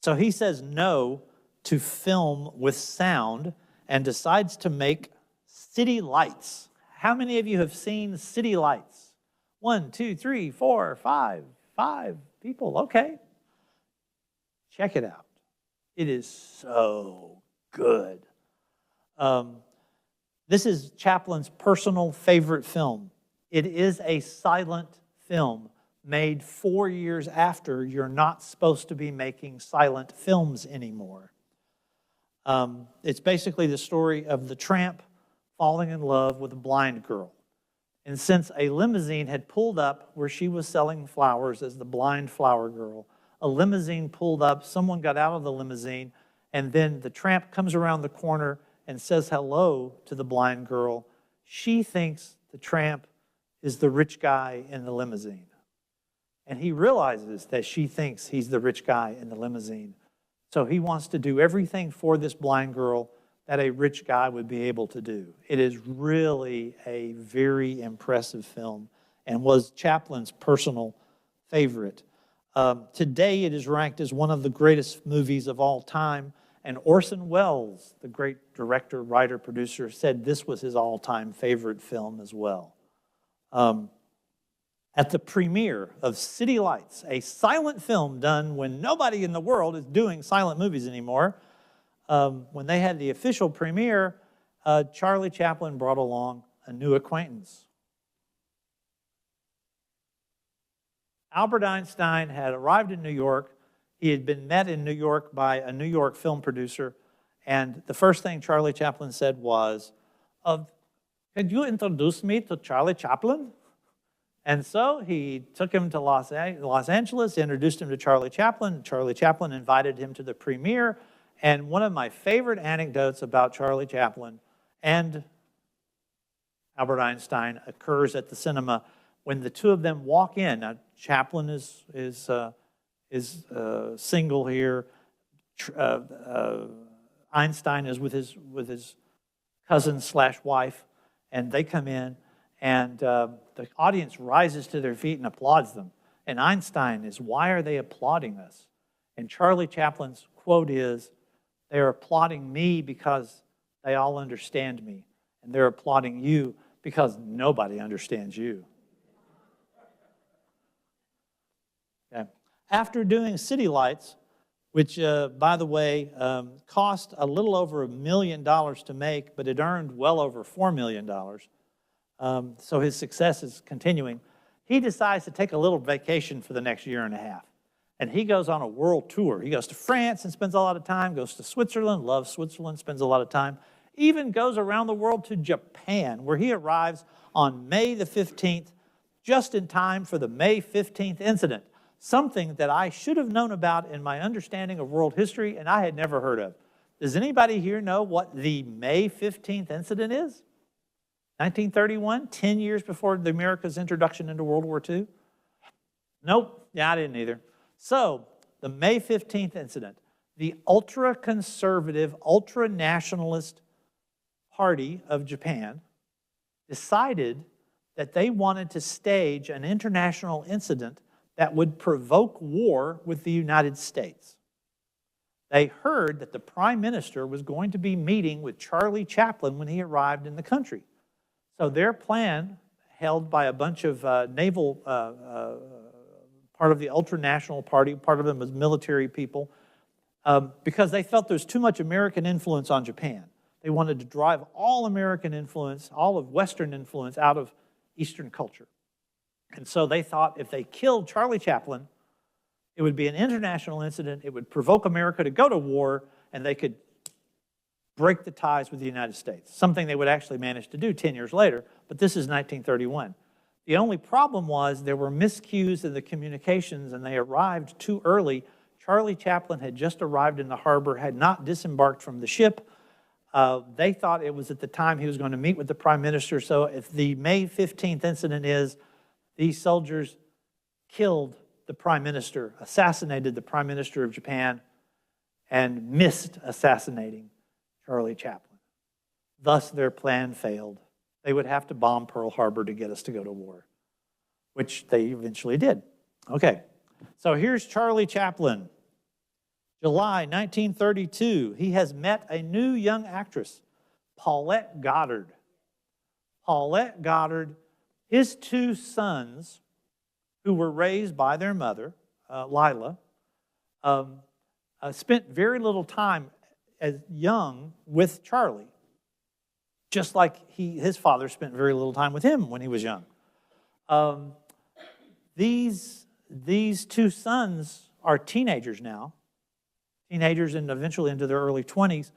So he says no to film with sound and decides to make city lights. How many of you have seen City Lights? 1, 2, 3, 4, 5 people. Okay. Check it out. It is so good. This is Chaplin's personal favorite film. It is a silent film made 4 years after you're not supposed to be making silent films anymore. It's basically the story of the tramp falling in love with a blind girl. And since a limousine had pulled up where she was selling flowers as the blind flower girl, a limousine pulled up, someone got out of the limousine, and then the tramp comes around the corner and says hello to the blind girl. She thinks the tramp is the rich guy in the limousine. And he realizes that she thinks he's the rich guy in the limousine. So he wants to do everything for this blind girl that a rich guy would be able to do. It is really a very impressive film. and was Chaplin's personal favorite. Today, it is ranked as one of the greatest movies of all time, and Orson Welles, the great director, writer, producer, said this was his all-time favorite film as well. At the premiere of City Lights, a silent film done when nobody in the world is doing silent movies anymore, when they had the official premiere, Charlie Chaplin brought along a new acquaintance. Albert Einstein had arrived in New York. He had been met in New York by a New York film producer, and the first thing Charlie Chaplin said was, could you introduce me to Charlie Chaplin? And so he took him to Los Angeles, introduced him to Charlie Chaplin. Charlie Chaplin invited him to the premiere, and one of my favorite anecdotes about Charlie Chaplin and Albert Einstein occurs at the cinema when the two of them walk in. Now, Chaplin is single here. Einstein is with his cousin/wife, and they come in, and the audience rises to their feet and applauds them. And Einstein is, "Why are they applauding us?" And Charlie Chaplin's quote is, "They are applauding me because they all understand me, and they're applauding you because nobody understands you." Okay. After doing City Lights, which, by the way, cost a little over $1 million to make, but it earned well over $4 million, so his success is continuing, he decides to take a little vacation for the next year and a half. And he goes on a world tour. He goes to France and spends a lot of time, goes to Switzerland, loves Switzerland, spends a lot of time, even goes around the world to Japan, where he arrives on May the 15th, just in time for the May 15th incident, something that I should have known about in my understanding of world history and I had never heard of. Does anybody here know what the May 15th incident is? 1931, 10 years before the America's introduction into World War II? Nope, yeah, I didn't either. So, the May 15th incident, the ultra-conservative, ultra-nationalist party of Japan decided that they wanted to stage an international incident that would provoke war with the United States. They heard that the Prime Minister was going to be meeting with Charlie Chaplin when he arrived in the country. So their plan, held by a bunch of naval, part of the ultranational party, part of them was military people, because they felt there was too much American influence on Japan. They wanted to drive all American influence, all of Western influence out of Eastern culture. And so they thought if they killed Charlie Chaplin, it would be an international incident, it would provoke America to go to war, and they could break the ties with the United States, something they would actually manage to do 10 years later, but this is 1931. The only problem was there were miscues in the communications, and they arrived too early. Charlie Chaplin had just arrived in the harbor, had not disembarked from the ship. They thought it was at the time he was going to meet with the Prime Minister, so if the May 15th incident is these soldiers killed the Prime Minister, assassinated the Prime Minister of Japan, and missed assassinating Charlie Chaplin. Thus, their plan failed. They would have to bomb Pearl Harbor to get us to go to war, which they eventually did. Okay, so here's Charlie Chaplin. July 1932, he has met a new young actress, Paulette Goddard. Paulette Goddard, his two sons, who were raised by their mother, Lila, spent very little time as young with Charlie, just like his father spent very little time with him when he was young. These two sons are teenagers now, teenagers and eventually into their early 20s.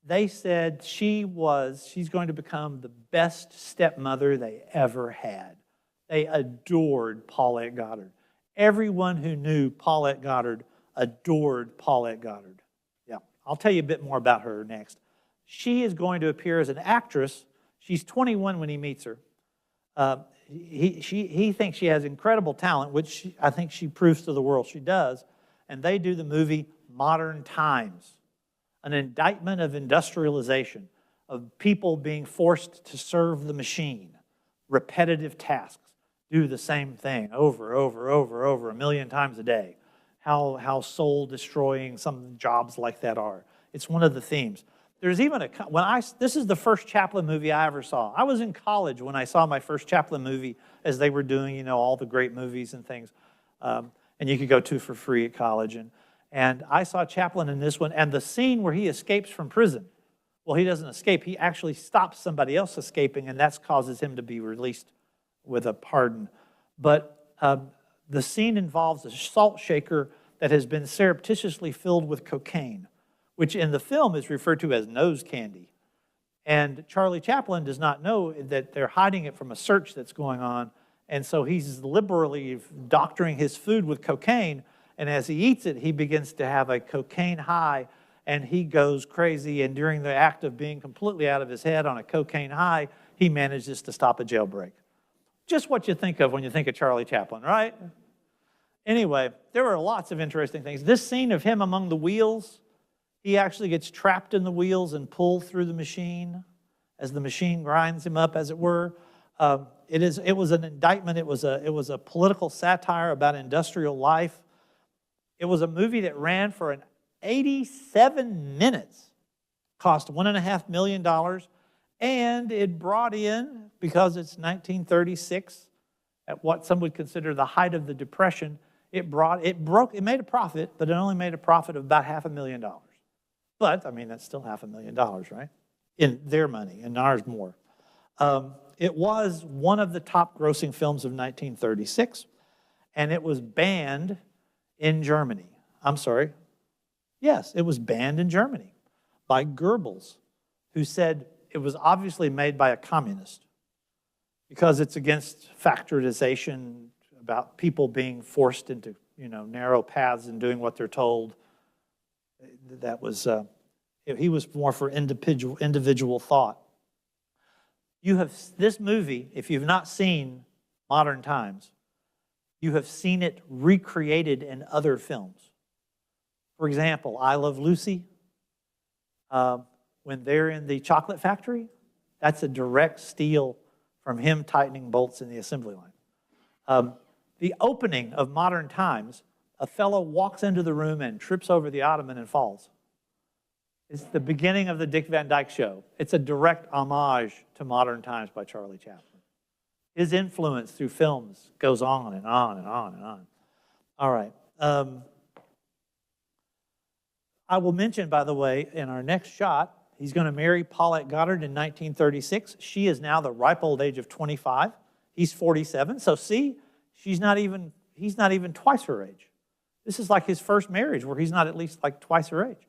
They said she's going to become the best stepmother they ever had. They adored Paulette Goddard. Everyone who knew Paulette Goddard adored Paulette Goddard. Yeah, I'll tell you a bit more about her next. She is going to appear as an actress. She's 21 when he meets her. He thinks she has incredible talent, which I think she proves to the world she does. And they do the movie Modern Times, an indictment of industrialization, of people being forced to serve the machine, repetitive tasks, do the same thing over a million times a day. How soul-destroying some jobs like that are. It's one of the themes. There's even this is the first Chaplin movie I ever saw. I was in college when I saw my first Chaplin movie, as they were doing, all the great movies and things, and you could go to for free at college. And I saw Chaplin in this one, and the scene where he escapes from prison. Well, he doesn't escape. He actually stops somebody else escaping, and that causes him to be released with a pardon. But the scene involves a salt shaker that has been surreptitiously filled with cocaine, which in the film is referred to as nose candy. And Charlie Chaplin does not know that they're hiding it from a search that's going on, and so he's liberally doctoring his food with cocaine, and as he eats it, he begins to have a cocaine high, and he goes crazy, and during the act of being completely out of his head on a cocaine high, he manages to stop a jailbreak. Just what you think of when you think of Charlie Chaplin, right? Anyway, there were lots of interesting things. This scene of him among the wheels, he actually gets trapped in the wheels and pulled through the machine as the machine grinds him up, as it were. It was an indictment. It was a political satire about industrial life. It was a movie that ran for 87 minutes, cost $1.5 million, and it brought in, because it's 1936, at what some would consider the height of the Depression, it made a profit, but it only made a profit of about $500,000. But, I mean, that's still $500,000, right? In their money, in ours more. It was one of the top grossing films of 1936, and it was banned in Germany. I'm sorry. Yes, it was banned in Germany by Goebbels, who said it was obviously made by a communist because it's against factorization, about people being forced into, narrow paths and doing what they're told. That was, he was more for individual thought. This movie, if you've not seen Modern Times, you have seen it recreated in other films. For example, I Love Lucy, when they're in the chocolate factory, that's a direct steal from him tightening bolts in the assembly line. The opening of Modern Times, a fellow walks into the room and trips over the ottoman and falls. It's the beginning of the Dick Van Dyke Show. It's a direct homage to Modern Times by Charlie Chaplin. His influence through films goes on and on and on and on. All right. I will mention, by the way, in our next shot, he's going to marry Paulette Goddard in 1936. She is now the ripe old age of 25. He's 47. So see, he's not even twice her age. This is like his first marriage where he's not at least like twice her age.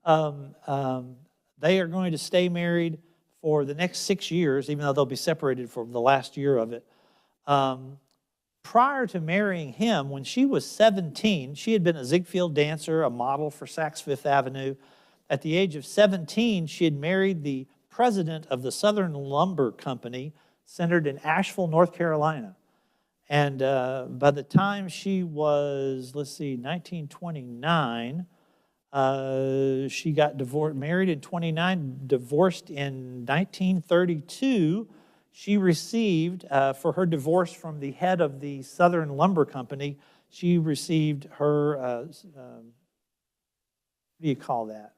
They are going to stay married for the next 6 years, even though they'll be separated for the last year of it. Prior to marrying him, when she was 17, she had been a Ziegfeld dancer, a model for Saks Fifth Avenue. At the age of 17, she had married the president of the Southern Lumber Company, centered in Asheville, North Carolina. And by the time she was, 1929, she got married in 29, divorced in 1932. She received, for her divorce from the head of the Southern Lumber Company, she received her, what do you call that?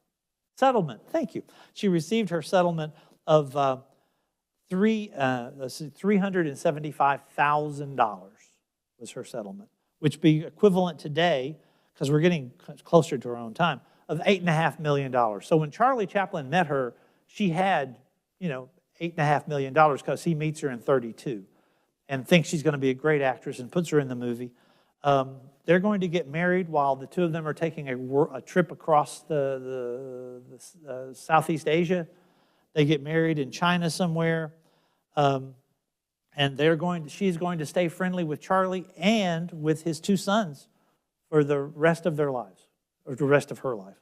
Settlement, thank you. She received her settlement of $375,000 was her settlement, which be equivalent today, because we're getting closer to our own time, of $8.5 million. So when Charlie Chaplin met her, she had, $8.5 million because he meets her in 32 and thinks she's going to be a great actress and puts her in the movie. They're going to get married while the two of them are taking a trip across the Southeast Asia. They get married in China somewhere. And she's going to stay friendly with Charlie and with his two sons for the rest of their lives, or the rest of her life.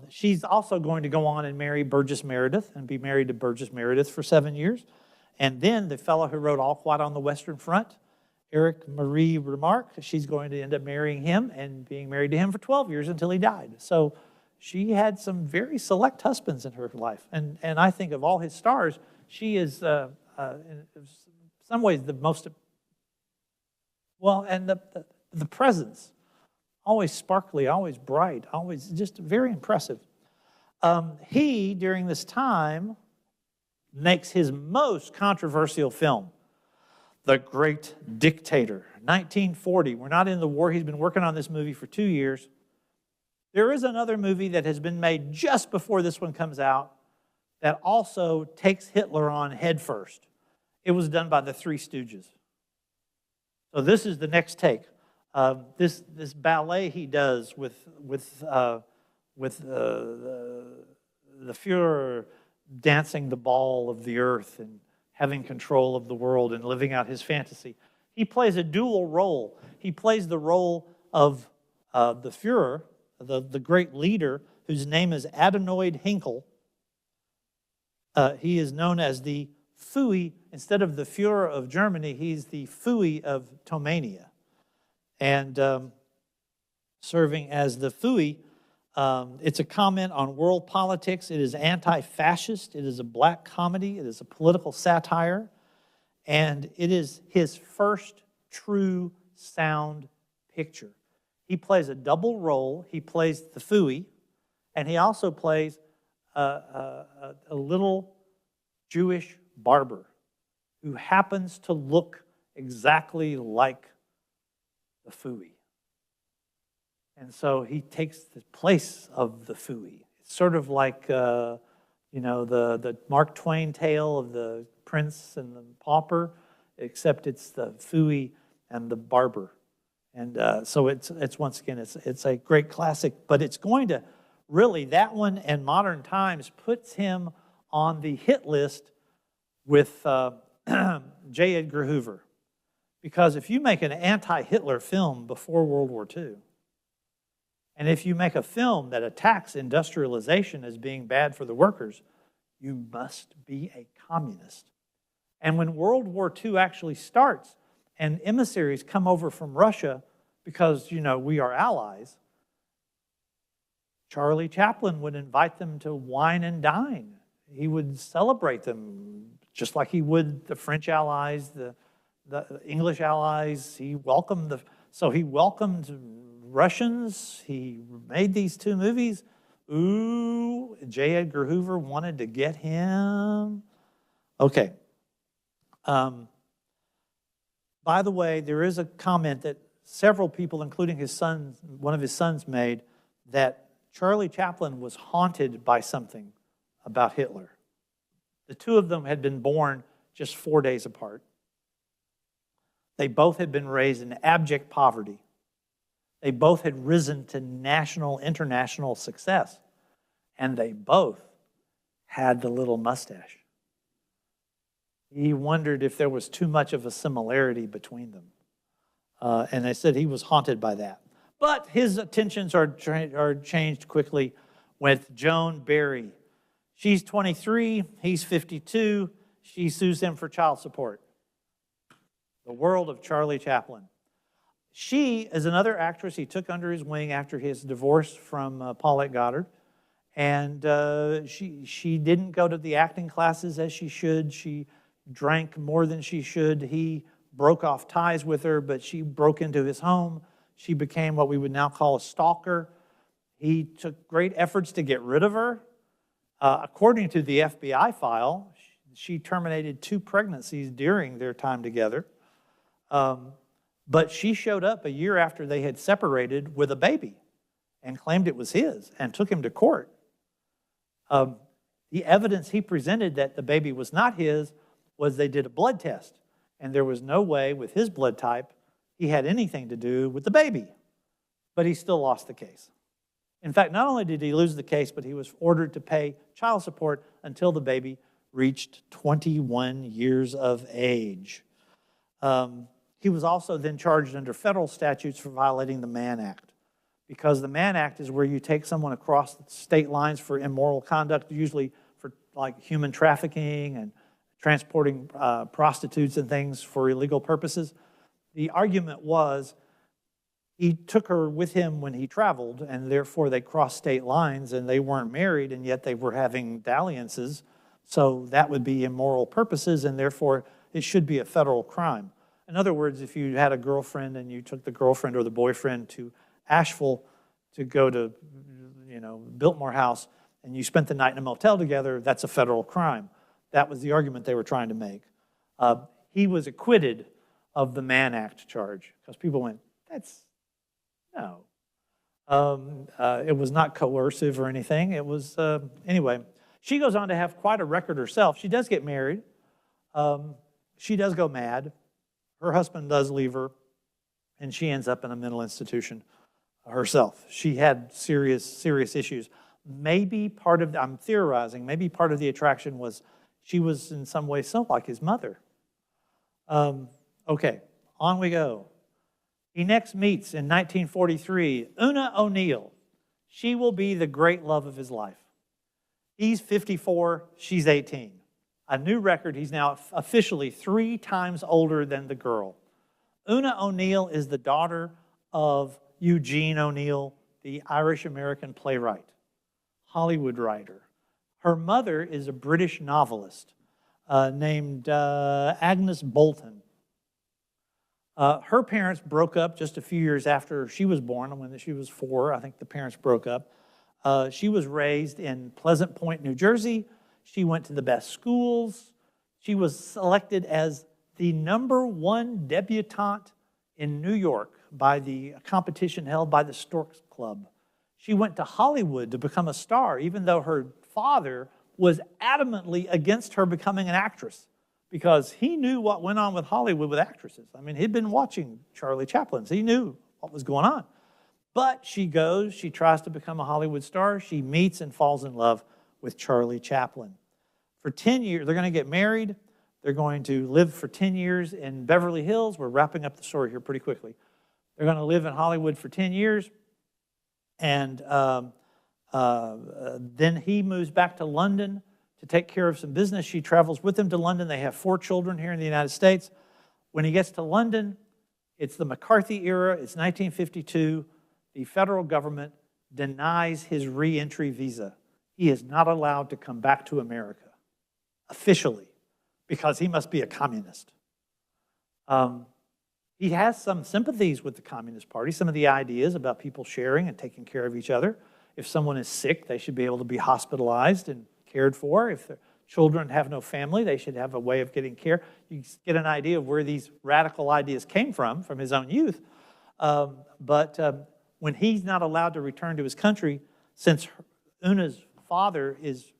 She's also going to go on and marry Burgess Meredith and be married to Burgess Meredith for 7 years. And then the fellow who wrote All Quiet on the Western Front, Eric Marie Remarque, she's going to end up marrying him and being married to him for 12 years until he died. So she had some very select husbands in her life. And I think of all his stars, she is, in some ways, the most Well, and the presence, always sparkly, always bright, always just very impressive. He, during this time, makes his most controversial film, The Great Dictator, 1940. We're not in the war. He's been working on this movie for 2 years. There is another movie that has been made just before this one comes out that also takes Hitler on headfirst. It was done by the Three Stooges. So this is the next take. This ballet he does with the Führer dancing the ball of the earth and having control of the world and living out his fantasy. He plays a dual role. He plays the role of the Führer, the great leader, whose name is Adenoid Hinkel. He is known as the Fooey. Instead of the Führer of Germany, he's the Fooey of Tomania. And serving as the Fooey, it's a comment on world politics. It is anti-fascist. It is a black comedy. It is a political satire. And it is his first true sound picture. He plays a double role. He plays the Fooey, and he also plays a little Jewish barber who happens to look exactly like the Fooey. And so he takes the place of the Fooey. It's sort of like, the Mark Twain tale of the prince and the pauper, except it's the Fooey and the barber. And so it's once again, it's a great classic, but it's going to really, that one and Modern Times puts him on the hit list with J. Edgar Hoover. Because if you make an anti-Hitler film before World War II, and if you make a film that attacks industrialization as being bad for the workers, you must be a communist. And when World War II actually starts and emissaries come over from Russia because, we are allies, Charlie Chaplin would invite them to wine and dine. He would celebrate them just like he would the French allies, the English allies. He welcomed Russians. He made these two movies. Ooh, J. Edgar Hoover wanted to get him. Okay. By the way, there is a comment that several people, including his son, one of his sons, made that Charlie Chaplin was haunted by something about Hitler. The two of them had been born just 4 days apart. They both had been raised in abject poverty. They both had risen to national, international success. And they both had the little mustache. He wondered if there was too much of a similarity between them. And they said he was haunted by that. But his attentions are changed quickly with Joan Barry. She's 23, he's 52. She sues him for child support. The world of Charlie Chaplin. She is another actress he took under his wing after his divorce from Paulette Goddard. And she didn't go to the acting classes as she should. She drank more than she should. He broke off ties with her, but she broke into his home. She became what we would now call a stalker. He took great efforts to get rid of her. According to the FBI file, she terminated 2 pregnancies during their time together. But she showed up a year after they had separated with a baby and claimed it was his and took him to court. The evidence he presented that the baby was not his was they did a blood test, and there was no way with his blood type he had anything to do with the baby. But he still lost the case. In fact, not only did he lose the case, but he was ordered to pay child support until the baby reached 21 years of age. He was also then charged under federal statutes for violating the Mann Act, because the Mann Act is where you take someone across state lines for immoral conduct, usually for like human trafficking and transporting prostitutes and things for illegal purposes. The argument was he took her with him when he traveled, and therefore they crossed state lines, and they weren't married, and yet they were having dalliances. So that would be immoral purposes, and therefore it should be a federal crime. In other words, if you had a girlfriend and you took the girlfriend or the boyfriend to Asheville to go to, Biltmore House, and you spent the night in a motel together, that's a federal crime. That was the argument they were trying to make. He was acquitted of the Mann Act charge because people went, no. It was not coercive or anything. It was, anyway. She goes on to have quite a record herself. She does get married. She does go mad. Her husband does leave her, and she ends up in a mental institution herself. She had serious issues. Maybe part of, I'm theorizing, maybe part of the attraction was she was in some way so like his mother. Okay, on we go. He next meets in 1943 Una O'Neill. She will be the great love of his life. He's 54, she's 18. A new record, he's now officially 3 times older than the girl. Una O'Neill is the daughter of Eugene O'Neill, the Irish-American playwright, Hollywood writer. Her mother is a British novelist named Agnes Bolton. Her parents broke up just a few years after she was born. When she was 4, I think the parents broke up. She was raised in Pleasant Point, New Jersey. She went to the best schools. She was selected as the #1 debutante in New York by the competition held by the Storks Club. She went to Hollywood to become a star, even though her father was adamantly against her becoming an actress because he knew what went on with Hollywood with actresses. I mean, he'd been watching Charlie Chaplin, so he knew what was going on. But she goes, she tries to become a Hollywood star. She meets and falls in love with Charlie Chaplin. For 10 years, they're going to get married. They're going to live for 10 years in Beverly Hills. We're wrapping up the story here pretty quickly. They're going to live in Hollywood for 10 years. And then he moves back to London to take care of some business. She travels with him to London. They have 4 children here in the United States. When he gets to London, it's the McCarthy era. It's 1952. The federal government denies his re-entry visa. He is not allowed to come back to America officially because he must be a communist. He has some sympathies with the Communist Party, some of the ideas about people sharing and taking care of each other. If someone is sick, they should be able to be hospitalized and cared for. If their children have no family, they should have a way of getting care. You get an idea of where these radical ideas came from his own youth. But when he's not allowed to return to his country, since Una's mother is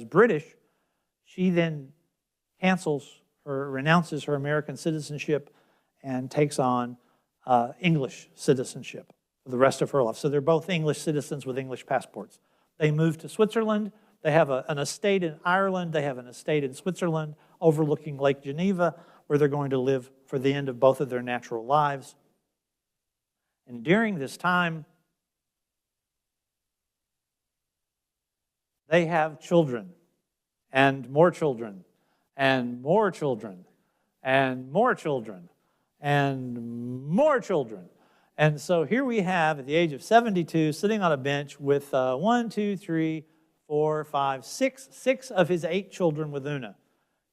British, she then renounces her American citizenship and takes on English citizenship for the rest of her life. So they're both English citizens with English passports. They move to Switzerland. They have an estate in Ireland. They have an estate in Switzerland overlooking Lake Geneva, where they're going to live for the end of both of their natural lives. And during this time, they have children, and more children, and more children, and more children, and more children. And so here we have, at the age of 72, sitting on a bench with 6 of his 8 children with Una.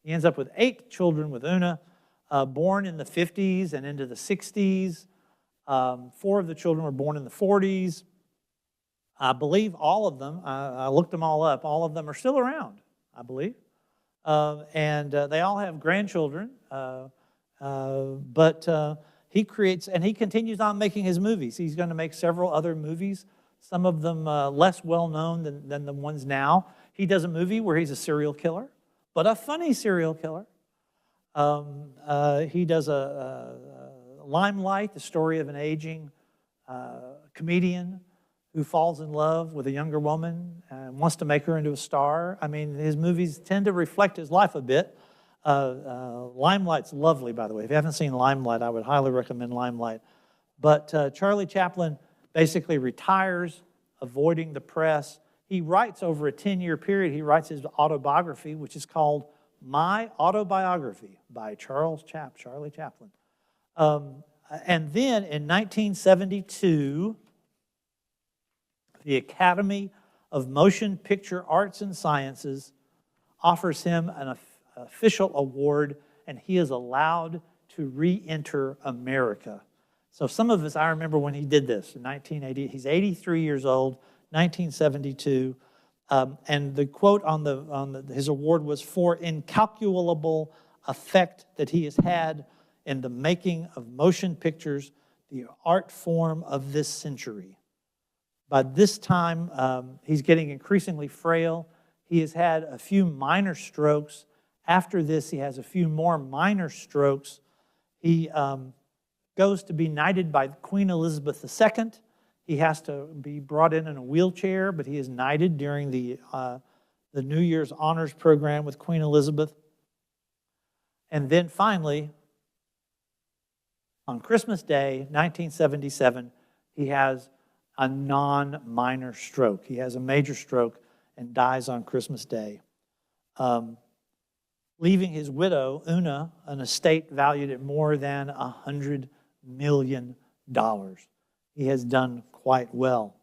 He ends up with 8 children with Una, born in the 50s and into the 60s. 4 of the children were born in the 40s. I believe all of them, I looked them all up, all of them are still around, I believe. And they all have grandchildren. But he creates, and he continues on making his movies. He's going to make several other movies, some of them less well-known than the ones now. He does a movie where he's a serial killer, but a funny serial killer. He does a Limelight, the story of an aging comedian who falls in love with a younger woman and wants to make her into a star. I mean, his movies tend to reflect his life a bit. Limelight's lovely, by the way. If you haven't seen Limelight, I would highly recommend Limelight. But Charlie Chaplin basically retires, avoiding the press. He writes over a 10-year period, he writes his autobiography, which is called My Autobiography by Charlie Chaplin. And then in 1972, the Academy of Motion Picture Arts and Sciences offers him an official award, and he is allowed to re-enter America. So some of us, I remember when he did this in 1980. He's 83 years old, 1972. And the quote on his award was, "For incalculable effect that he has had in the making of motion pictures, the art form of this century." By this time, he's getting increasingly frail. He has had a few minor strokes. After this, he has a few more minor strokes. He goes to be knighted by Queen Elizabeth II. He has to be brought in a wheelchair, but he is knighted during the New Year's Honors Program with Queen Elizabeth. And then finally, on Christmas Day, 1977, he has a non-minor stroke. He has a major stroke and dies on Christmas Day, leaving his widow, Una, an estate valued at more than $100 million. He has done quite well.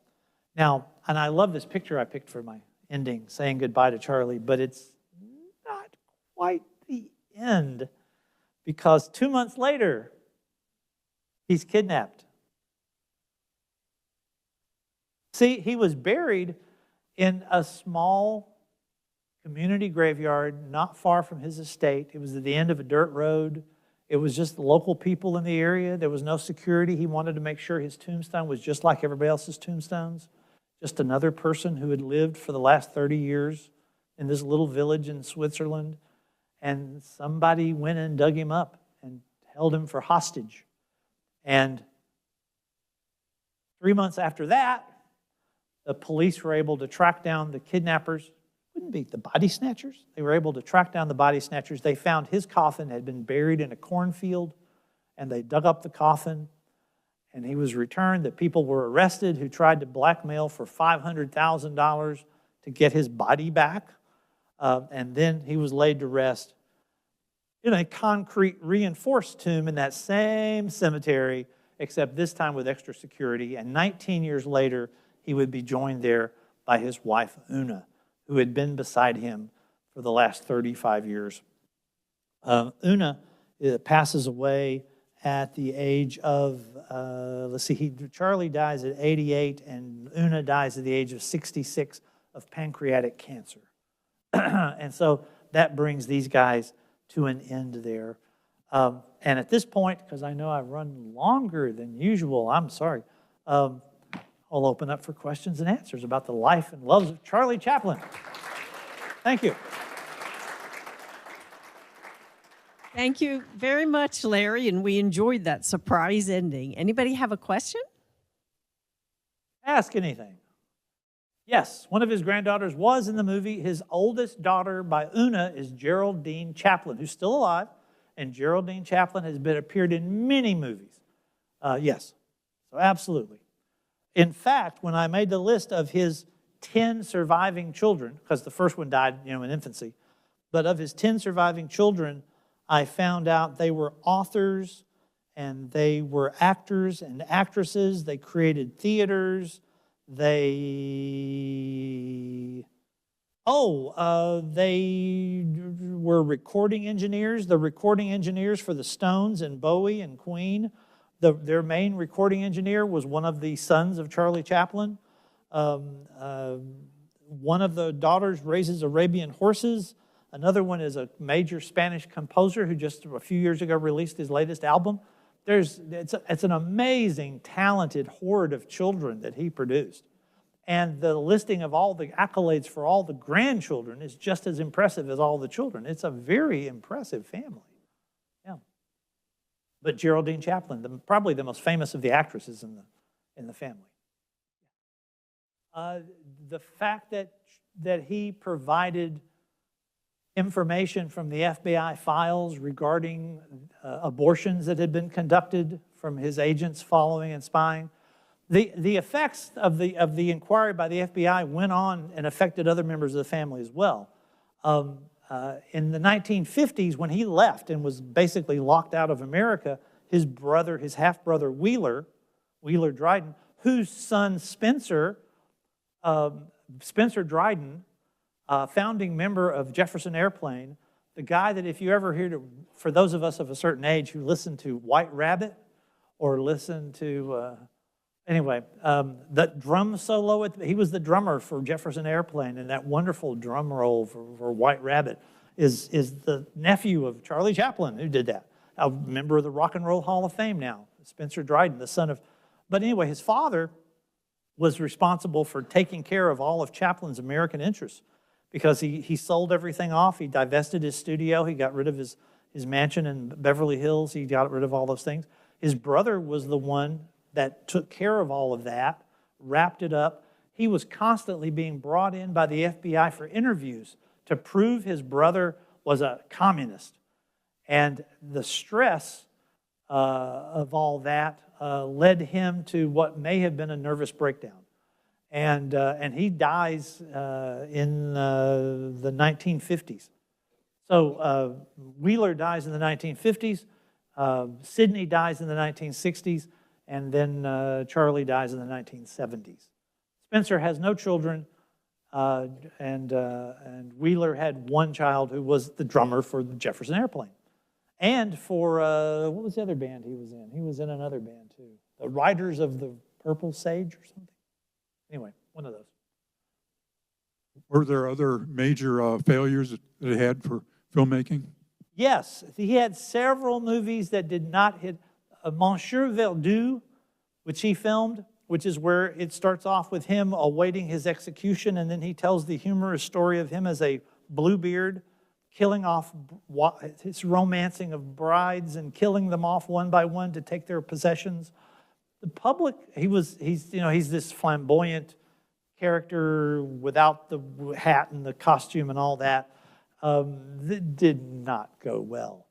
Now, and I love this picture I picked for my ending, saying goodbye to Charlie, but it's not quite the end, because 2 months later, he's kidnapped. See, he was buried in a small community graveyard not far from his estate. It was at the end of a dirt road. It was just the local people in the area. There was no security. He wanted to make sure his tombstone was just like everybody else's tombstones. Just another person who had lived for the last 30 years in this little village in Switzerland. And somebody went and dug him up and held him for hostage. And 3 months after that, the police were able to track down the kidnappers. Wouldn't be the body snatchers. They were able to track down the body snatchers. They found his coffin had been buried in a cornfield, and they dug up the coffin, and he was returned. The people were arrested who tried to blackmail for $500,000 to get his body back, and then he was laid to rest in a concrete reinforced tomb in that same cemetery, except this time with extra security. And 19 years later, he would be joined there by his wife, Una, who had been beside him for the last 35 years. Una passes away at the age of, Charlie dies at 88, and Una dies at the age of 66 of pancreatic cancer. And so that brings these guys to an end there. And at this point, because I know I've run longer than usual, I'm sorry, I'll open up for questions and answers about the life and loves of Charlie Chaplin. Thank you. Thank you very much, Larry, and we enjoyed that surprise ending. Anybody have a question? Ask anything. Yes, one of his granddaughters was in the movie. His oldest daughter by Una is Geraldine Chaplin, who's still alive, and Geraldine Chaplin has appeared in many movies. Yes, so absolutely. In fact, when I made the list of his 10 surviving children, because the first one died, in infancy, but of his 10 surviving children, I found out they were authors and they were actors and actresses. They created theaters. They were recording engineers. The recording engineers for the Stones and Bowie and Queen. Their main recording engineer was one of the sons of Charlie Chaplin. One of the daughters raises Arabian horses. Another one is a major Spanish composer who just a few years ago released his latest album. It's an amazing, talented horde of children that he produced. And the listing of all the accolades for all the grandchildren is just as impressive as all the children. It's a very impressive family. Yeah. But Geraldine Chaplin, probably the most famous of the actresses in the family. The fact that he provided information from the FBI files regarding abortions that had been conducted from his agents following and spying. The effects of the inquiry by the FBI went on and affected other members of the family as well. In the 1950s, when he left and was basically locked out of America, his half-brother Wheeler Dryden, whose son Spencer Dryden, founding member of Jefferson Airplane, The guy that if you ever hear, for those of us of a certain age who listen to White Rabbit or listen to, that drum solo, he was the drummer for Jefferson Airplane, and that wonderful drum roll for White Rabbit is the nephew of Charlie Chaplin who did that. A member of the Rock and Roll Hall of Fame now, Spencer Dryden, the son of, but anyway, his father was responsible for taking care of all of Chaplin's American interests because he sold everything off. He divested his studio. He got rid of his mansion in Beverly Hills. He got rid of all those things. His brother was the one that took care of all of that, wrapped it up. He was constantly being brought in by the FBI for interviews to prove his brother was a communist. And the stress of all that led him to what may have been a nervous breakdown. And he dies in the 1950s. So Wheeler dies in the 1950s, Sidney dies in the 1960s, and then Charlie dies in the 1970s. Spencer has no children, and Wheeler had one child who was the drummer for the Jefferson Airplane. And for, what was the other band he was in? He was in another band too. The Riders of the Purple Sage or something. Anyway, one of those. Were there other major failures that it had for filmmaking? Yes, he had several movies that did not hit. Monsieur Verdoux, which he filmed, which is where it starts off with him awaiting his execution, and then he tells the humorous story of him as a Bluebeard, killing off his romancing of brides and killing them off one by one to take their possessions. The public, he's this flamboyant character without the hat and the costume and all that. That did not go well.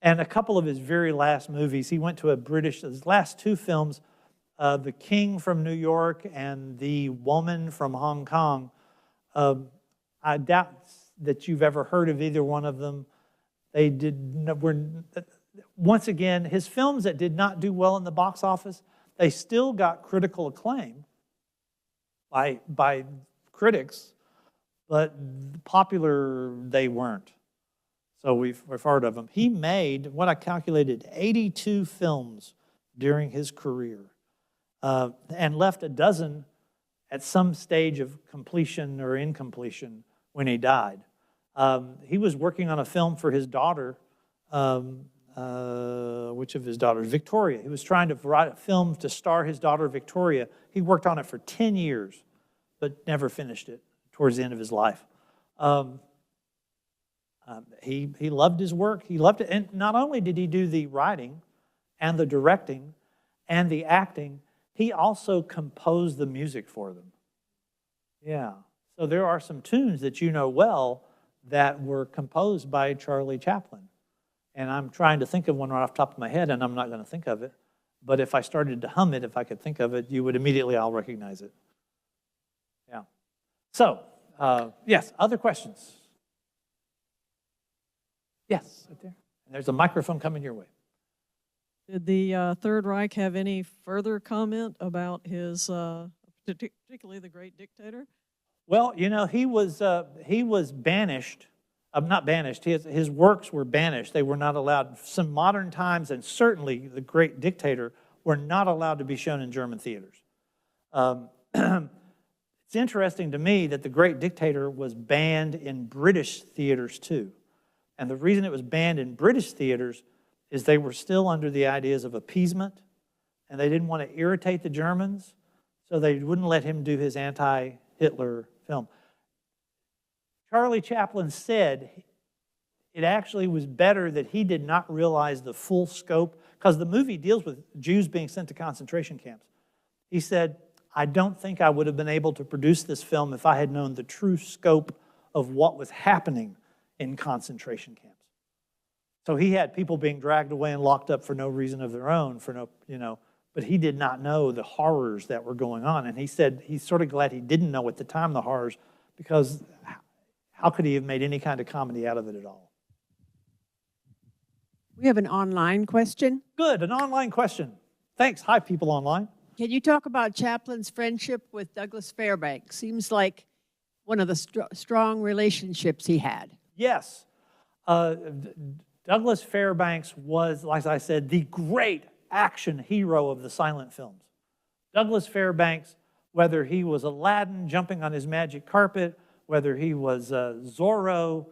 And a couple of his very last movies, he went to his last two films, The King from New York and The Woman from Hong Kong. I doubt that you've ever heard of either one of them. Once again, his films that did not do well in the box office, they still got critical acclaim by critics, but popular they weren't. So we've heard of him. He made, what I calculated, 82 films during his career and left a dozen at some stage of completion or incompletion when he died. He was working on a film for his daughter, which of his daughters? Victoria. He was trying to write a film to star his daughter Victoria. He worked on it for 10 years, but never finished it towards the end of his life. He loved his work. He loved it. And not only did he do the writing and the directing and the acting, he also composed the music for them. Yeah. So there are some tunes that you know well that were composed by Charlie Chaplin. And I'm trying to think of one right off the top of my head, and I'm not going to think of it. But if I started to hum it, if I could think of it, you would immediately all recognize it. Yeah. So, yes, other questions? Yes, right there. And there's a microphone coming your way. Did the Third Reich have any further comment about his, particularly the Great Dictator? Well, he was banished. Not banished. His works were banished. They were not allowed. Some modern times, and certainly the Great Dictator, were not allowed to be shown in German theaters. It's interesting to me that the Great Dictator was banned in British theaters too. And the reason it was banned in British theaters is they were still under the ideas of appeasement, and they didn't want to irritate the Germans, so they wouldn't let him do his anti-Hitler film. Charlie Chaplin said it actually was better that he did not realize the full scope, because the movie deals with Jews being sent to concentration camps. He said, I don't think I would have been able to produce this film if I had known the true scope of what was happening in concentration camps. So he had people being dragged away and locked up for no reason of their own, but he did not know the horrors that were going on. And he said he's sort of glad he didn't know at the time the horrors, because how could he have made any kind of comedy out of it at all? We have an online question. Good, an online question. Thanks. Hi, people online. Can you talk about Chaplin's friendship with Douglas Fairbanks? Seems like one of the strong relationships he had. Yes. Douglas Fairbanks was, like I said, the great action hero of the silent films. Douglas Fairbanks, whether he was Aladdin jumping on his magic carpet, whether he was Zorro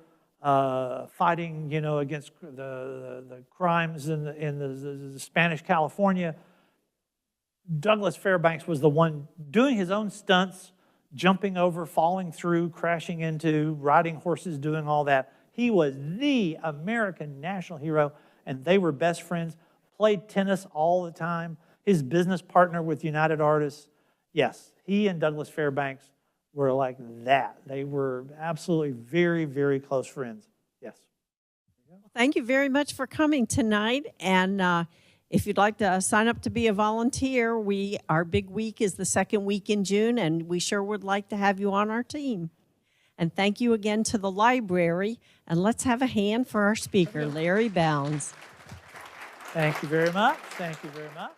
fighting, against the crimes in the Spanish California, Douglas Fairbanks was the one doing his own stunts, jumping over, falling through, crashing into, riding horses, doing all that. He was the American national hero, and they were best friends, played tennis all the time. His business partner with United Artists, yes, he and Douglas Fairbanks were like that. They were absolutely very, very close friends. Yes. Thank you very much for coming tonight. And if you'd like to sign up to be a volunteer, our big week is the second week in June, and we sure would like to have you on our team. And thank you again to the library. And let's have a hand for our speaker, Larry Bounds. Thank you very much. Thank you very much.